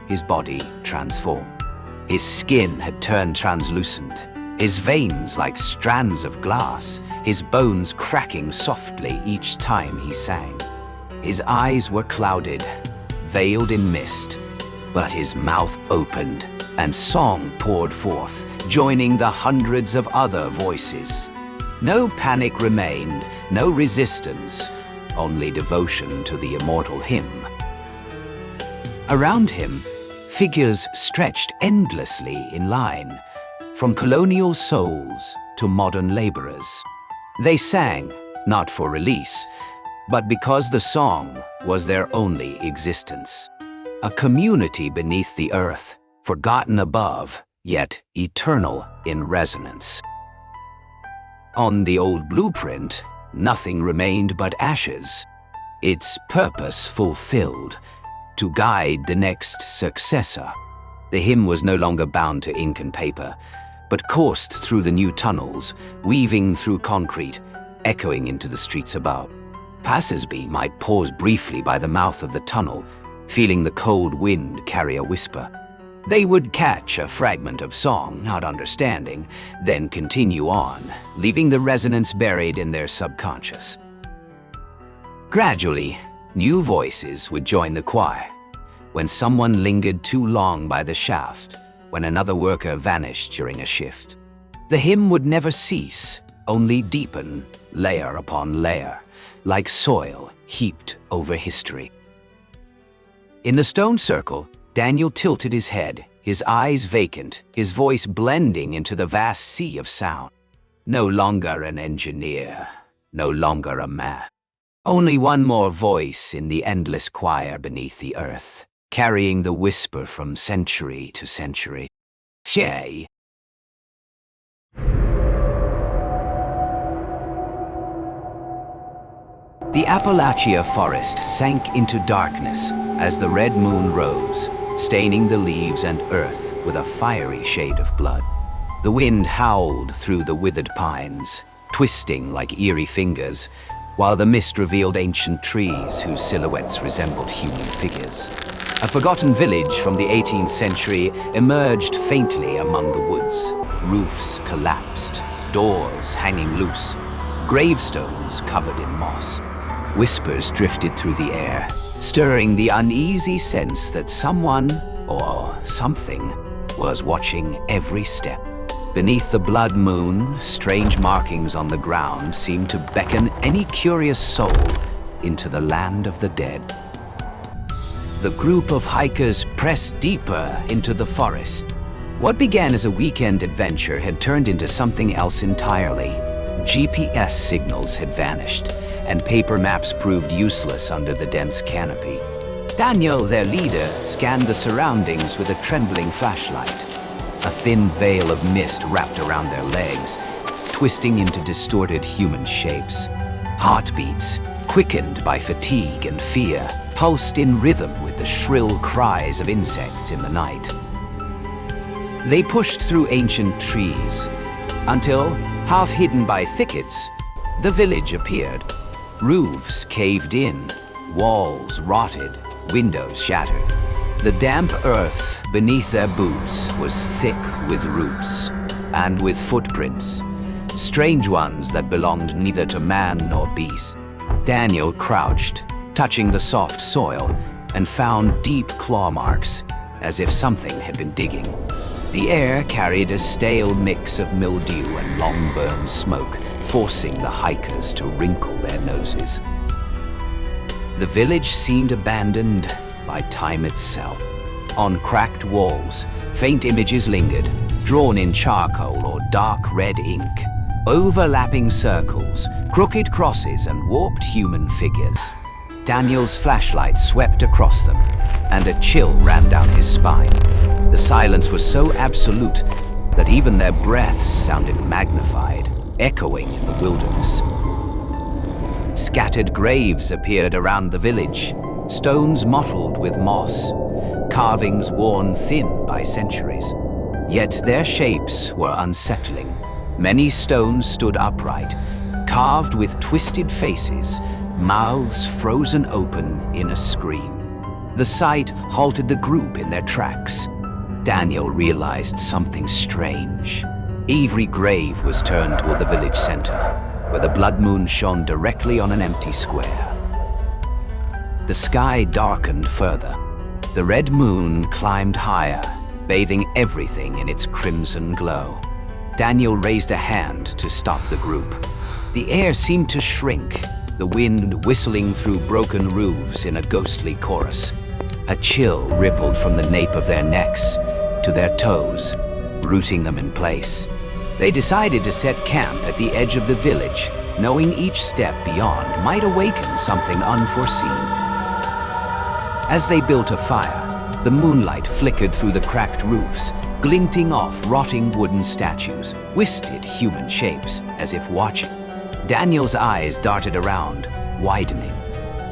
his body transformed. His skin had turned translucent, his veins like strands of glass, his bones cracking softly each time he sang. His eyes were clouded, veiled in mist, but his mouth opened, and song poured forth, joining the hundreds of other voices. No panic remained, no resistance, only devotion to the immortal hymn. Around him, figures stretched endlessly in line, from colonial souls to modern laborers. They sang, not for release, but because the song was their only existence. A community beneath the earth, forgotten above, yet eternal in resonance. On the old blueprint, nothing remained but ashes, its purpose fulfilled, to guide the next successor. The hymn was no longer bound to ink and paper, but coursed through the new tunnels, weaving through concrete, echoing into the streets above. Passers-by might pause briefly by the mouth of the tunnel, feeling the cold wind carry a whisper. They would catch a fragment of song, not understanding, then continue on, leaving the resonance buried in their subconscious. Gradually, new voices would join the choir. When someone lingered too long by the shaft, when another worker vanished during a shift. The hymn would never cease, only deepen, layer upon layer, like soil heaped over history. In the stone circle, Daniel tilted his head, his eyes vacant, his voice blending into the vast sea of sound. No longer an engineer, no longer a man. Only one more voice in the endless choir beneath the earth, carrying the whisper from century to century. Shay. The Appalachia forest sank into darkness as the red moon rose, staining the leaves and earth with a fiery shade of blood. The wind howled through the withered pines, twisting like eerie fingers, while the mist revealed ancient trees whose silhouettes resembled human figures. A forgotten village from the 18th century emerged faintly among the woods. Roofs collapsed, doors hanging loose, gravestones covered in moss. Whispers drifted through the air, stirring the uneasy sense that someone, or something, was watching every step. Beneath the blood moon, strange markings on the ground seemed to beckon any curious soul into the land of the dead. The group of hikers pressed deeper into the forest. What began as a weekend adventure had turned into something else entirely. GPS signals had vanished, and paper maps proved useless under the dense canopy. Daniel, their leader, scanned the surroundings with a trembling flashlight. A thin veil of mist wrapped around their legs, twisting into distorted human shapes. Heartbeats, quickened by fatigue and fear, pulsed in rhythm with the shrill cries of insects in the night. They pushed through ancient trees, until, half hidden by thickets, the village appeared. Roofs caved in, walls rotted, windows shattered. The damp earth beneath their boots was thick with roots, and with footprints, strange ones that belonged neither to man nor beast. Daniel crouched, touching the soft soil, and found deep claw marks, as if something had been digging. The air carried a stale mix of mildew and long-burned smoke, forcing the hikers to wrinkle their noses. The village seemed abandoned by time itself. On cracked walls, faint images lingered, drawn in charcoal or dark red ink. Overlapping circles, crooked crosses, and warped human figures. Daniel's flashlight swept across them, and a chill ran down his spine. The silence was so absolute that even their breaths sounded magnified, echoing in the wilderness. Scattered graves appeared around the village, stones mottled with moss, carvings worn thin by centuries. Yet their shapes were unsettling. Many stones stood upright, carved with twisted faces, mouths frozen open in a scream. The sight halted the group in their tracks. Daniel realized something strange. Every grave was turned toward the village center, where the blood moon shone directly on an empty square. The sky darkened further. The red moon climbed higher, bathing everything in its crimson glow. Daniel raised a hand to stop the group. The air seemed to shrink, the wind whistling through broken roofs in a ghostly chorus. A chill rippled from the nape of their necks to their toes, rooting them in place. They decided to set camp at the edge of the village, knowing each step beyond might awaken something unforeseen. As they built a fire, the moonlight flickered through the cracked roofs, glinting off rotting wooden statues, twisted human shapes, as if watching. Daniel's eyes darted around, widening.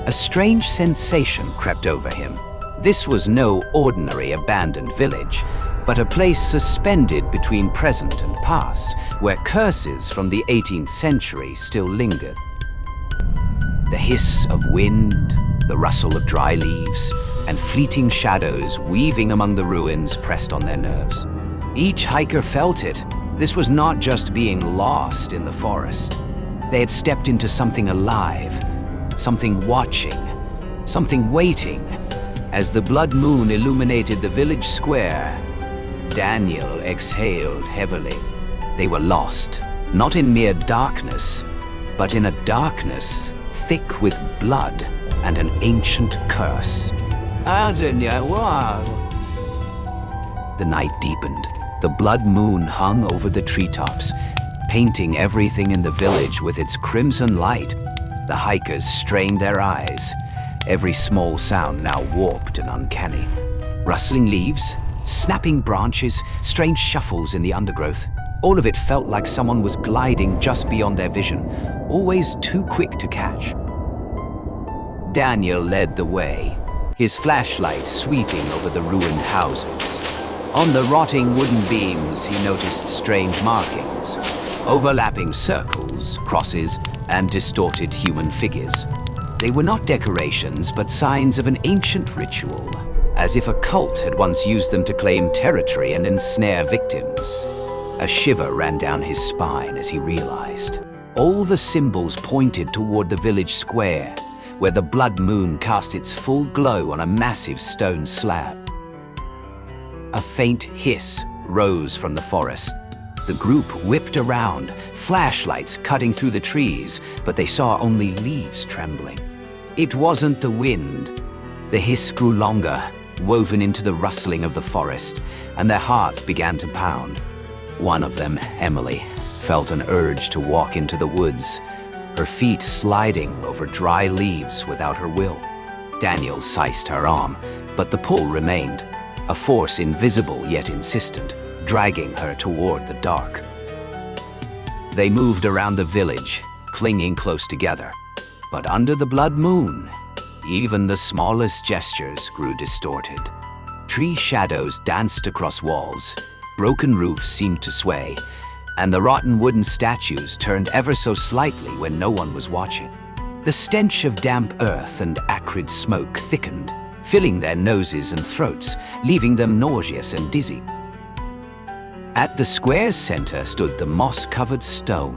A strange sensation crept over him. This was no ordinary abandoned village, but a place suspended between present and past, where curses from the 18th century still lingered. The hiss of wind, the rustle of dry leaves, and fleeting shadows weaving among the ruins pressed on their nerves. Each hiker felt it. This was not just being lost in the forest. They had stepped into something alive, something watching, something waiting. As the blood moon illuminated the village square, Daniel exhaled heavily. They were lost, not in mere darkness, but in a darkness thick with blood and an ancient curse. The night deepened. The blood moon hung over the treetops, painting everything in the village with its crimson light. The hikers strained their eyes, every small sound now warped and uncanny. Rustling leaves, snapping branches, strange shuffles in the undergrowth. All of it felt like someone was gliding just beyond their vision, always too quick to catch. Daniel led the way, his flashlight sweeping over the ruined houses. On the rotting wooden beams, he noticed strange markings, overlapping circles, crosses, and distorted human figures. They were not decorations, but signs of an ancient ritual, as if a cult had once used them to claim territory and ensnare victims. A shiver ran down his spine as he realized. All the symbols pointed toward the village square, where the blood moon cast its full glow on a massive stone slab. A faint hiss rose from the forest. The group whipped around, flashlights cutting through the trees, but they saw only leaves trembling. It wasn't the wind. The hiss grew longer, woven into the rustling of the forest, and their hearts began to pound. One of them, Emily, felt an urge to walk into the woods, her feet sliding over dry leaves without her will. Daniel seized her arm, but the pull remained, a force invisible yet insistent, dragging her toward the dark. They moved around the village, clinging close together. But under the blood moon, even the smallest gestures grew distorted. Tree shadows danced across walls, broken roofs seemed to sway, and the rotten wooden statues turned ever so slightly when no one was watching. The stench of damp earth and acrid smoke thickened, filling their noses and throats, leaving them nauseous and dizzy. At the square's center stood the moss-covered stone.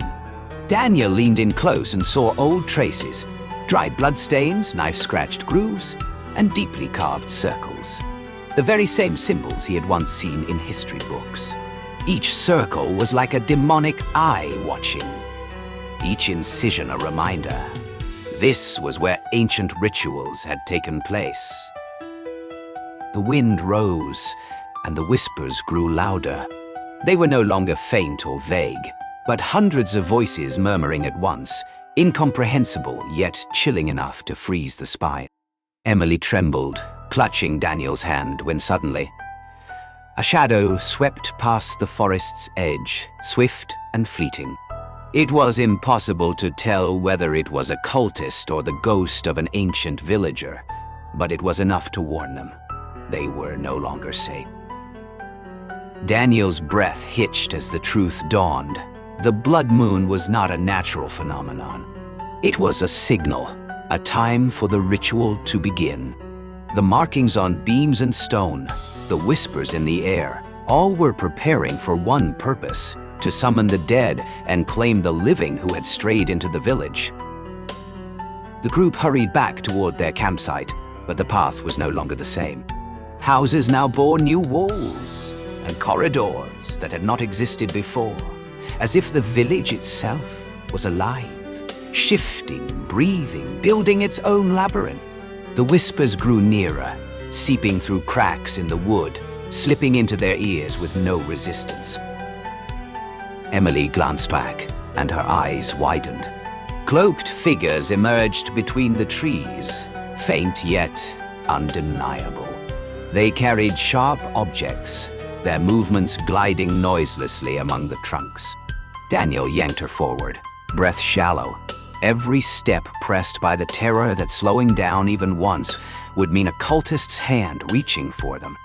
Daniel leaned in close and saw old traces, dry bloodstains, knife-scratched grooves, and deeply carved circles. The very same symbols he had once seen in history books. Each circle was like a demonic eye watching. each incision a reminder. This was where ancient rituals had taken place. The wind rose, and the whispers grew louder. They were no longer faint or vague, but hundreds of voices murmuring at once, incomprehensible yet chilling enough to freeze the spine. Emily trembled, clutching Daniel's hand, when suddenly a shadow swept past the forest's edge, swift and fleeting. It was impossible to tell whether it was a cultist or the ghost of an ancient villager, but it was enough to warn them. They were no longer safe. Daniel's breath hitched as the truth dawned. The blood moon was not a natural phenomenon. It was a signal, a time for the ritual to begin. The markings on beams and stone, the whispers in the air, all were preparing for one purpose: to summon the dead and claim the living who had strayed into the village. The group hurried back toward their campsite, but the path was no longer the same. Houses now bore new walls and corridors that had not existed before, as if the village itself was alive, shifting, breathing, building its own labyrinth. The whispers grew nearer, seeping through cracks in the wood, slipping into their ears with no resistance. Emily glanced back, and her eyes widened. Cloaked figures emerged between the trees, faint yet undeniable. They carried sharp objects, their movements gliding noiselessly among the trunks. Daniel yanked her forward, breath shallow. Every step pressed by the terror that slowing down even once would mean a cultist's hand reaching for them.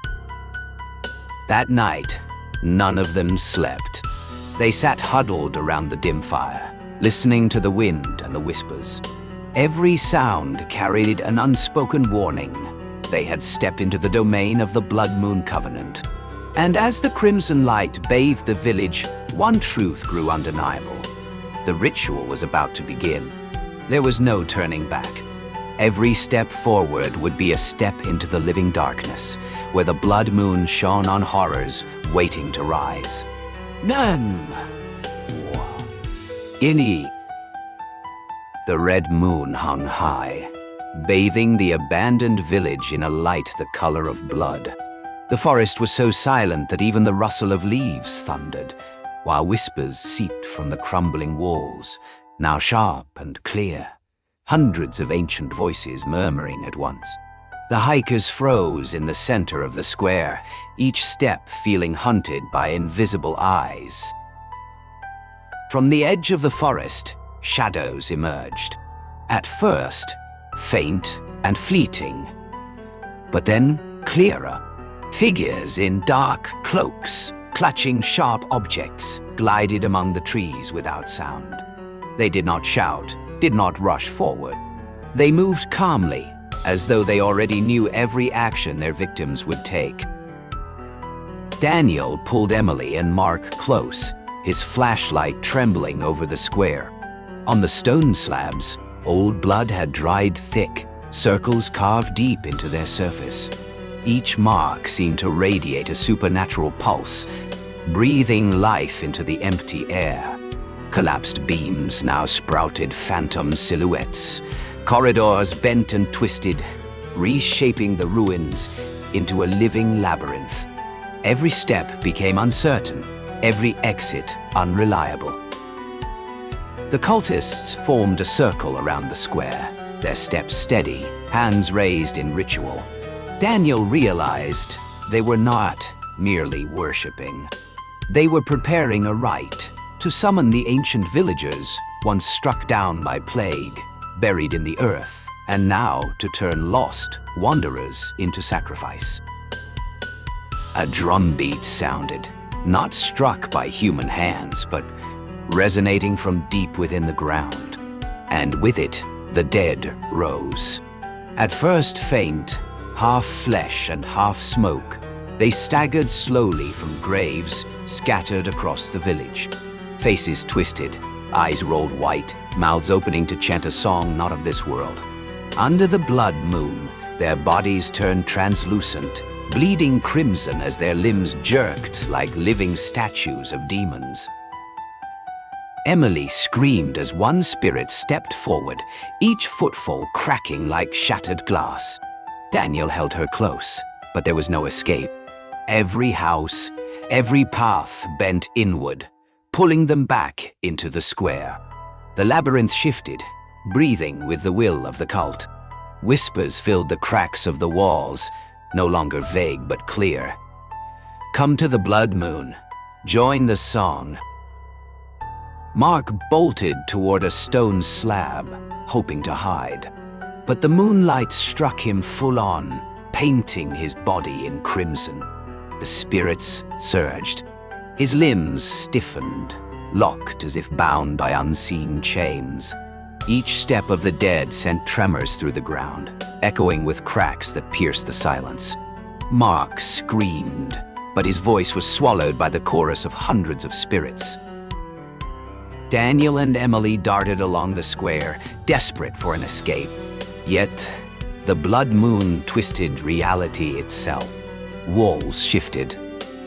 That night, none of them slept. They sat huddled around the dim fire, listening to the wind and the whispers. Every sound carried an unspoken warning. They had stepped into the domain of the Blood Moon Covenant. And as the crimson light bathed the village, one truth grew undeniable. The ritual was about to begin. There was no turning back. Every step forward would be a step into the living darkness, where the blood moon shone on horrors waiting to rise. None. Inni. The red moon hung high, bathing the abandoned village in a light the color of blood. The forest was so silent that even the rustle of leaves thundered, while whispers seeped from the crumbling walls, now sharp and clear, hundreds of ancient voices murmuring at once. The hikers froze in the center of the square, each step feeling hunted by invisible eyes. From the edge of the forest, shadows emerged. At first, faint and fleeting, but then clearer. Figures in dark cloaks, clutching sharp objects, glided among the trees without sound. They did not shout, did not rush forward. They moved calmly, as though they already knew every action their victims would take. Daniel pulled Emily and Mark close, his flashlight trembling over the square. On the stone slabs, old blood had dried thick, circles carved deep into their surface. Each mark seemed to radiate a supernatural pulse, breathing life into the empty air. Collapsed beams now sprouted phantom silhouettes. Corridors bent and twisted, reshaping the ruins into a living labyrinth. Every step became uncertain, every exit unreliable. The cultists formed a circle around the square, their steps steady, hands raised in ritual. Daniel realized they were not merely worshipping. They were preparing a rite to summon the ancient villagers once struck down by plague, buried in the earth, and now to turn lost wanderers into sacrifice. A drumbeat sounded, not struck by human hands, but resonating from deep within the ground. And with it, the dead rose. At first faint, half flesh and half smoke, they staggered slowly from graves scattered across the village. Faces twisted, eyes rolled white, mouths opening to chant a song not of this world. Under the blood moon, their bodies turned translucent, bleeding crimson as their limbs jerked like living statues of demons. Emily screamed as one spirit stepped forward, each footfall cracking like shattered glass. Daniel held her close, but there was no escape. Every house, every path bent inward, pulling them back into the square. The labyrinth shifted, breathing with the will of the cult. Whispers filled the cracks of the walls, no longer vague but clear. Come to the blood moon. Join the song. Mark bolted toward a stone slab, hoping to hide. But the moonlight struck him full on, painting his body in crimson. The spirits surged. His limbs stiffened, locked as if bound by unseen chains. Each step of the dead sent tremors through the ground, echoing with cracks that pierced the silence. Mark screamed, but his voice was swallowed by the chorus of hundreds of spirits. Daniel and Emily darted along the square, desperate for an escape. Yet, the blood moon twisted reality itself. Walls shifted.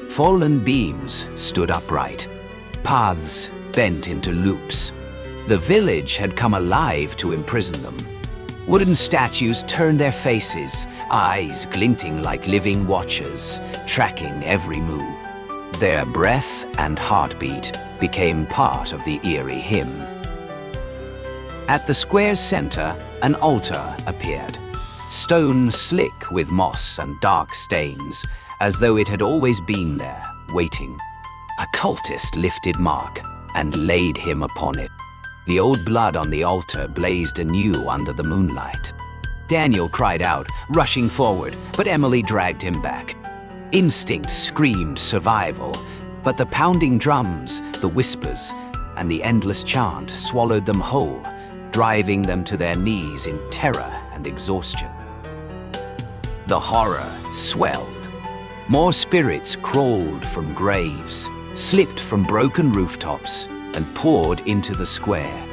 Fallen beams stood upright. Paths bent into loops. The village had come alive to imprison them. Wooden statues turned their faces, eyes glinting like living watchers, tracking every move. Their breath and heartbeat became part of the eerie hymn. At the square's center, an altar appeared, stone slick with moss and dark stains, as though it had always been there, waiting. A cultist lifted Mark and laid him upon it. The old blood on the altar blazed anew under the moonlight. Daniel cried out, rushing forward, but Emily dragged him back. Instinct screamed survival, but the pounding drums, the whispers, and the endless chant swallowed them whole, driving them to their knees in terror and exhaustion. The horror swelled. More spirits crawled from graves, slipped from broken rooftops, and poured into the square.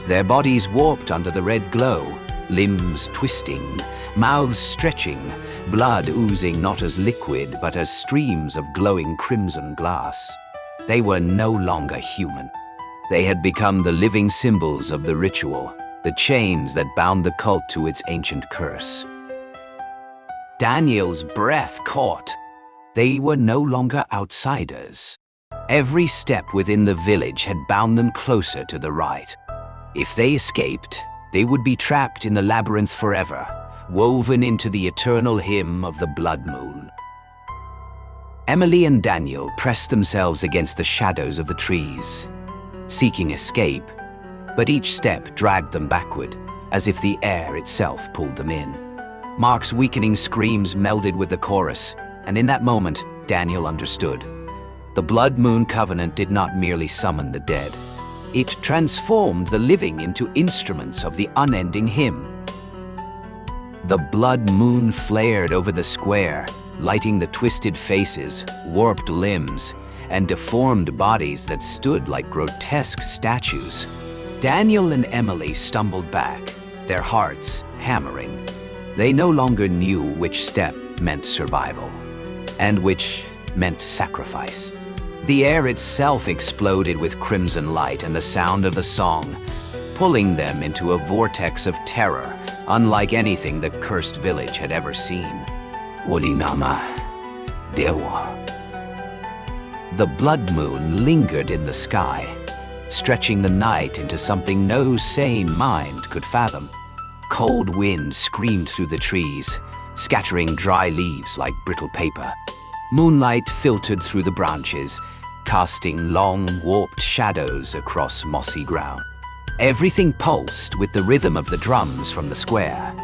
Their bodies warped under the red glow, limbs twisting, mouths stretching, blood oozing not as liquid but as streams of glowing crimson glass. They were no longer human. They had become the living symbols of the ritual, the chains that bound the cult to its ancient curse. Daniel's breath caught. They were no longer outsiders. Every step within the village had bound them closer to the rite. If they escaped, they would be trapped in the labyrinth forever, woven into the eternal hymn of the blood moon. Emily and Daniel pressed themselves against the shadows of the trees, seeking escape, but each step dragged them backward, as if the air itself pulled them in. Mark's weakening screams melded with the chorus, and in that moment, Daniel understood. The Blood Moon Covenant did not merely summon the dead. It transformed the living into instruments of the unending hymn. The blood moon flared over the square, lighting the twisted faces, warped limbs, and deformed bodies that stood like grotesque statues. Daniel and Emily stumbled back, their hearts hammering. They no longer knew which step meant survival, and which meant sacrifice. The air itself exploded with crimson light and the sound of the song, pulling them into a vortex of terror, unlike anything the cursed village had ever seen. Wolinama Dewa. The blood moon lingered in the sky, stretching the night into something no sane mind could fathom. Cold winds screamed through the trees, scattering dry leaves like brittle paper. Moonlight filtered through the branches, casting long, warped shadows across mossy ground. Everything pulsed with the rhythm of the drums from the square,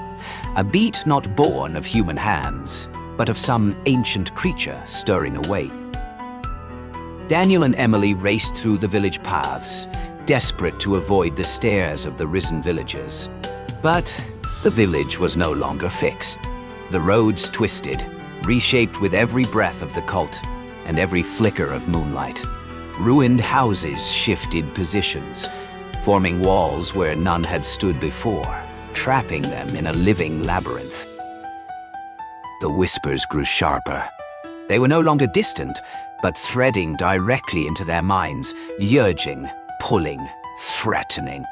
a beat not born of human hands, but of some ancient creature stirring awake. Daniel and Emily raced through the village paths, desperate to avoid the stares of the risen villagers. But the village was no longer fixed. The roads twisted, reshaped with every breath of the cult and every flicker of moonlight. Ruined houses shifted positions, forming walls where none had stood before, trapping them in a living labyrinth. The whispers grew sharper. They were no longer distant, but threading directly into their minds, urging, pulling, threatening.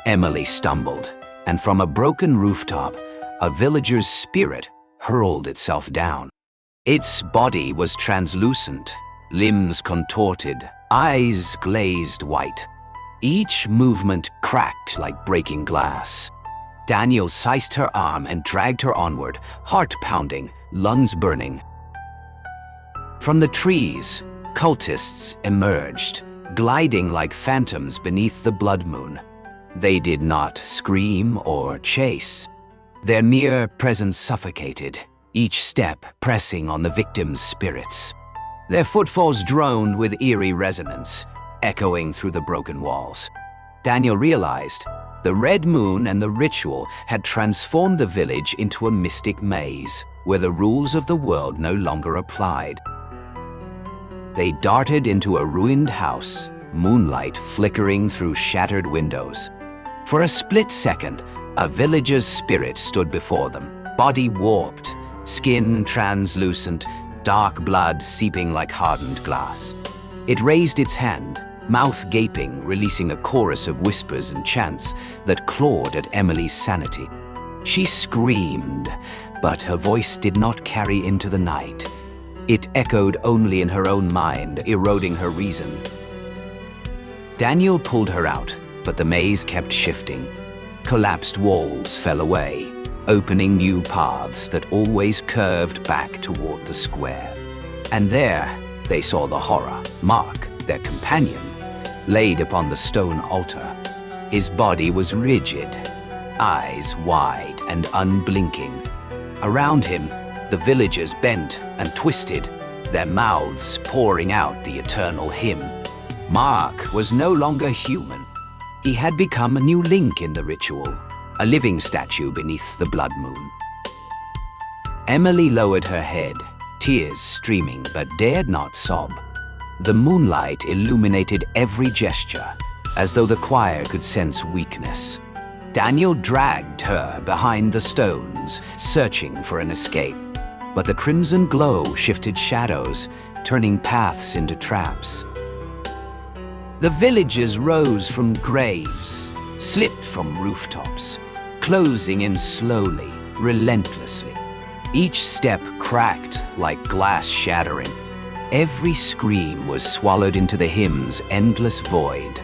Emily stumbled, and from a broken rooftop, a villager's spirit hurled itself down. Its body was translucent, limbs contorted, eyes glazed white. Each movement cracked like breaking glass. Daniel seized her arm and dragged her onward, heart pounding, lungs burning. From the trees, cultists emerged, gliding like phantoms beneath the blood moon. They did not scream or chase. Their mere presence suffocated, each step pressing on the victim's spirits. Their footfalls droned with eerie resonance, echoing through the broken walls. Daniel realized the red moon and the ritual had transformed the village into a mystic maze, where the rules of the world no longer applied. They darted into a ruined house, moonlight flickering through shattered windows. For a split second, a villager's spirit stood before them, body warped, skin translucent, dark blood seeping like hardened glass. It raised its hand, mouth gaping, releasing a chorus of whispers and chants that clawed at Emily's sanity. She screamed, but her voice did not carry into the night. It echoed only in her own mind, eroding her reason. Daniel pulled her out, but the maze kept shifting. Collapsed walls fell away, opening new paths that always curved back toward the square. And there, they saw the horror. Mark, their companion, laid upon the stone altar. His body was rigid, eyes wide and unblinking. Around him, the villagers bent and twisted, their mouths pouring out the eternal hymn. Mark was no longer human. He had become a new link in the ritual, a living statue beneath the blood moon. Emily lowered her head, tears streaming, but dared not sob. The moonlight illuminated every gesture, as though the choir could sense weakness. Daniel dragged her behind the stones, searching for an escape. But the crimson glow shifted shadows, turning paths into traps. The villagers rose from graves, slipped from rooftops, closing in slowly, relentlessly. Each step cracked like glass shattering. Every scream was swallowed into the hymn's endless void.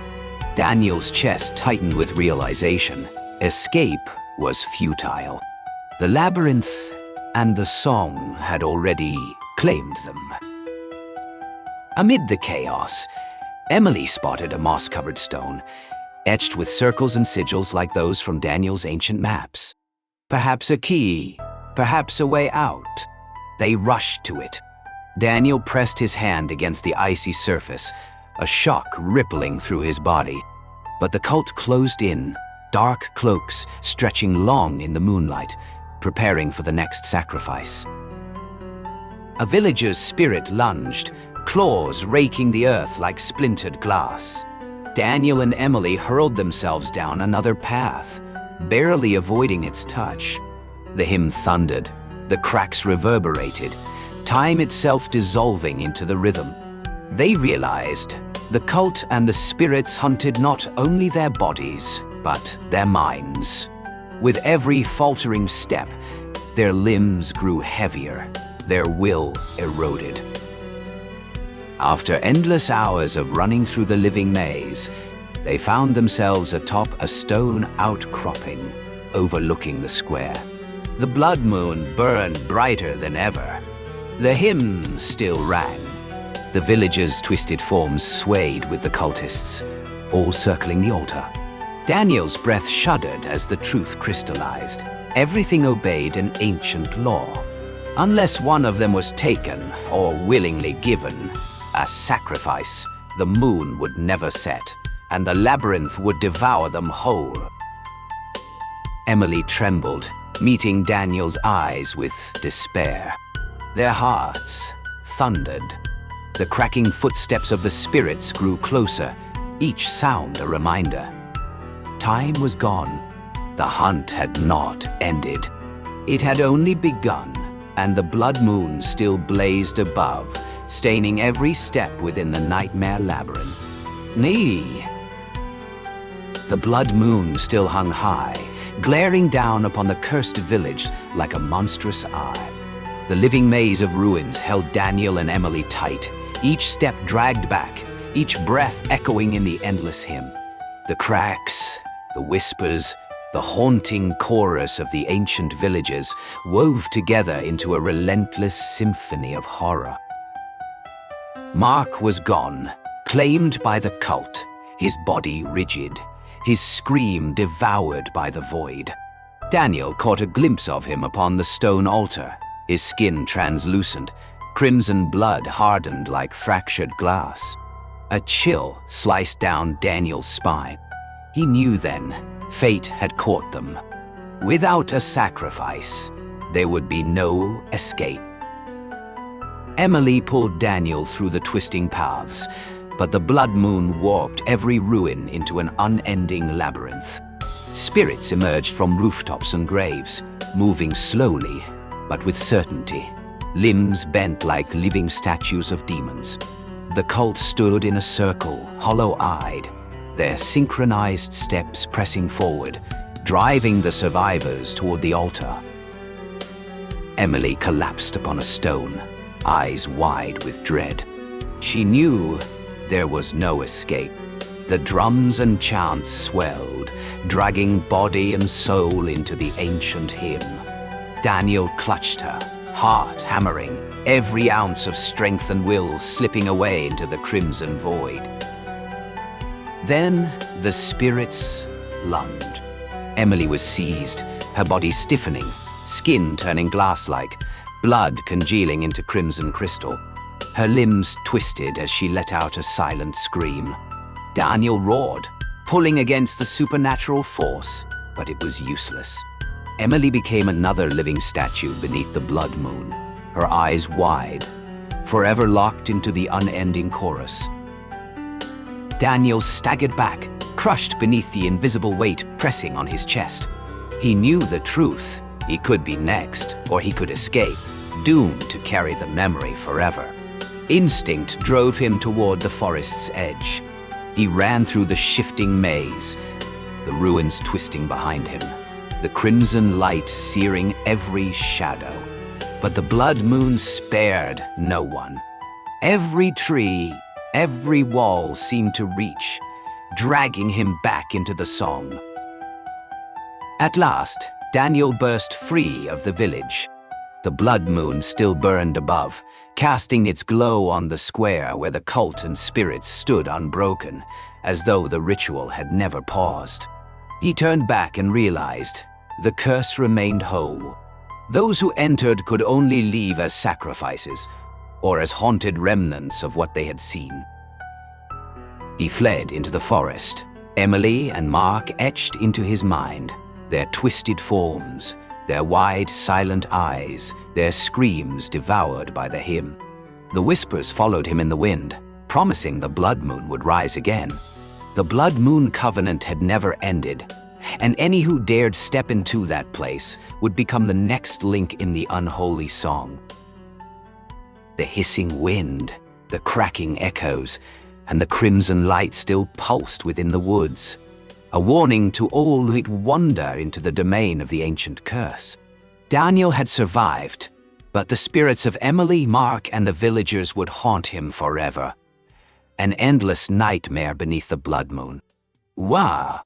Daniel's chest tightened with realization. Escape was futile. The labyrinth and the song had already claimed them. Amid the chaos, Emily spotted a moss-covered stone, etched with circles and sigils like those from Daniel's ancient maps. Perhaps a key, perhaps a way out. They rushed to it. Daniel pressed his hand against the icy surface, a shock rippling through his body. But the cult closed in, dark cloaks stretching long in the moonlight, preparing for the next sacrifice. A villager's spirit lunged, claws raking the earth like splintered glass. Daniel and Emily hurled themselves down another path, barely avoiding its touch. The hymn thundered, the cracks reverberated, time itself dissolving into the rhythm. They realized the cult and the spirits hunted not only their bodies, but their minds. With every faltering step, their limbs grew heavier, their will eroded. After endless hours of running through the living maze, they found themselves atop a stone outcropping, overlooking the square. The blood moon burned brighter than ever. The hymn still rang. The villagers' twisted forms swayed with the cultists, all circling the altar. Daniel's breath shuddered as the truth crystallized. Everything obeyed an ancient law. Unless one of them was taken or willingly given, a sacrifice, the moon would never set, and the labyrinth would devour them whole. Emily trembled, meeting Daniel's eyes with despair. Their hearts thundered. The cracking footsteps of the spirits grew closer, each sound a reminder. Time was gone. The hunt had not ended. It had only begun, and the blood moon still blazed above, staining every step within the nightmare labyrinth. The blood moon still hung high, glaring down upon the cursed village like a monstrous eye. The living maze of ruins held Daniel and Emily tight, each step dragged back, each breath echoing in the endless hymn. The cracks, the whispers, the haunting chorus of the ancient villages wove together into a relentless symphony of horror. Mark was gone, claimed by the cult, his body rigid, his scream devoured by the void. Daniel caught a glimpse of him upon the stone altar, his skin translucent, crimson blood hardened like fractured glass. A chill sliced down Daniel's spine. He knew then fate had caught them. Without a sacrifice, there would be no escape. Emily pulled Daniel through the twisting paths, but the blood moon warped every ruin into an unending labyrinth. Spirits emerged from rooftops and graves, moving slowly, but with certainty, limbs bent like living statues of demons. The cult stood in a circle, hollow-eyed, their synchronized steps pressing forward, driving the survivors toward the altar. Emily collapsed upon a stone, eyes wide with dread. She knew there was no escape. The drums and chants swelled, dragging body and soul into the ancient hymn. Daniel clutched her, heart hammering, every ounce of strength and will slipping away into the crimson void. Then the spirits lunged. Emily was seized, her body stiffening, skin turning glass-like, blood congealing into crimson crystal. Her limbs twisted as she let out a silent scream. Daniel roared, pulling against the supernatural force, but it was useless. Emily became another living statue beneath the blood moon, her eyes wide, forever locked into the unending chorus. Daniel staggered back, crushed beneath the invisible weight pressing on his chest. He knew the truth. He could be next, or he could escape, doomed to carry the memory forever. Instinct drove him toward the forest's edge. He ran through the shifting maze, the ruins twisting behind him, the crimson light searing every shadow. But the blood moon spared no one. Every tree, every wall seemed to reach, dragging him back into the song. At last, Daniel burst free of the village. The blood moon still burned above, casting its glow on the square where the cult and spirits stood unbroken, as though the ritual had never paused. He turned back and realized the curse remained whole. Those who entered could only leave as sacrifices, or as haunted remnants of what they had seen. He fled into the forest, Emily and Mark etched into his mind, their twisted forms, their wide, silent eyes, their screams devoured by the hymn. The whispers followed him in the wind, promising the blood moon would rise again. The blood moon covenant had never ended, and any who dared step into that place would become the next link in the unholy song. The hissing wind, the cracking echoes, and the crimson light still pulsed within the woods, a warning to all who'd wander into the domain of the ancient curse. Daniel had survived, but the spirits of Emily, Mark, and the villagers would haunt him forever. An endless nightmare beneath the blood moon. Wah!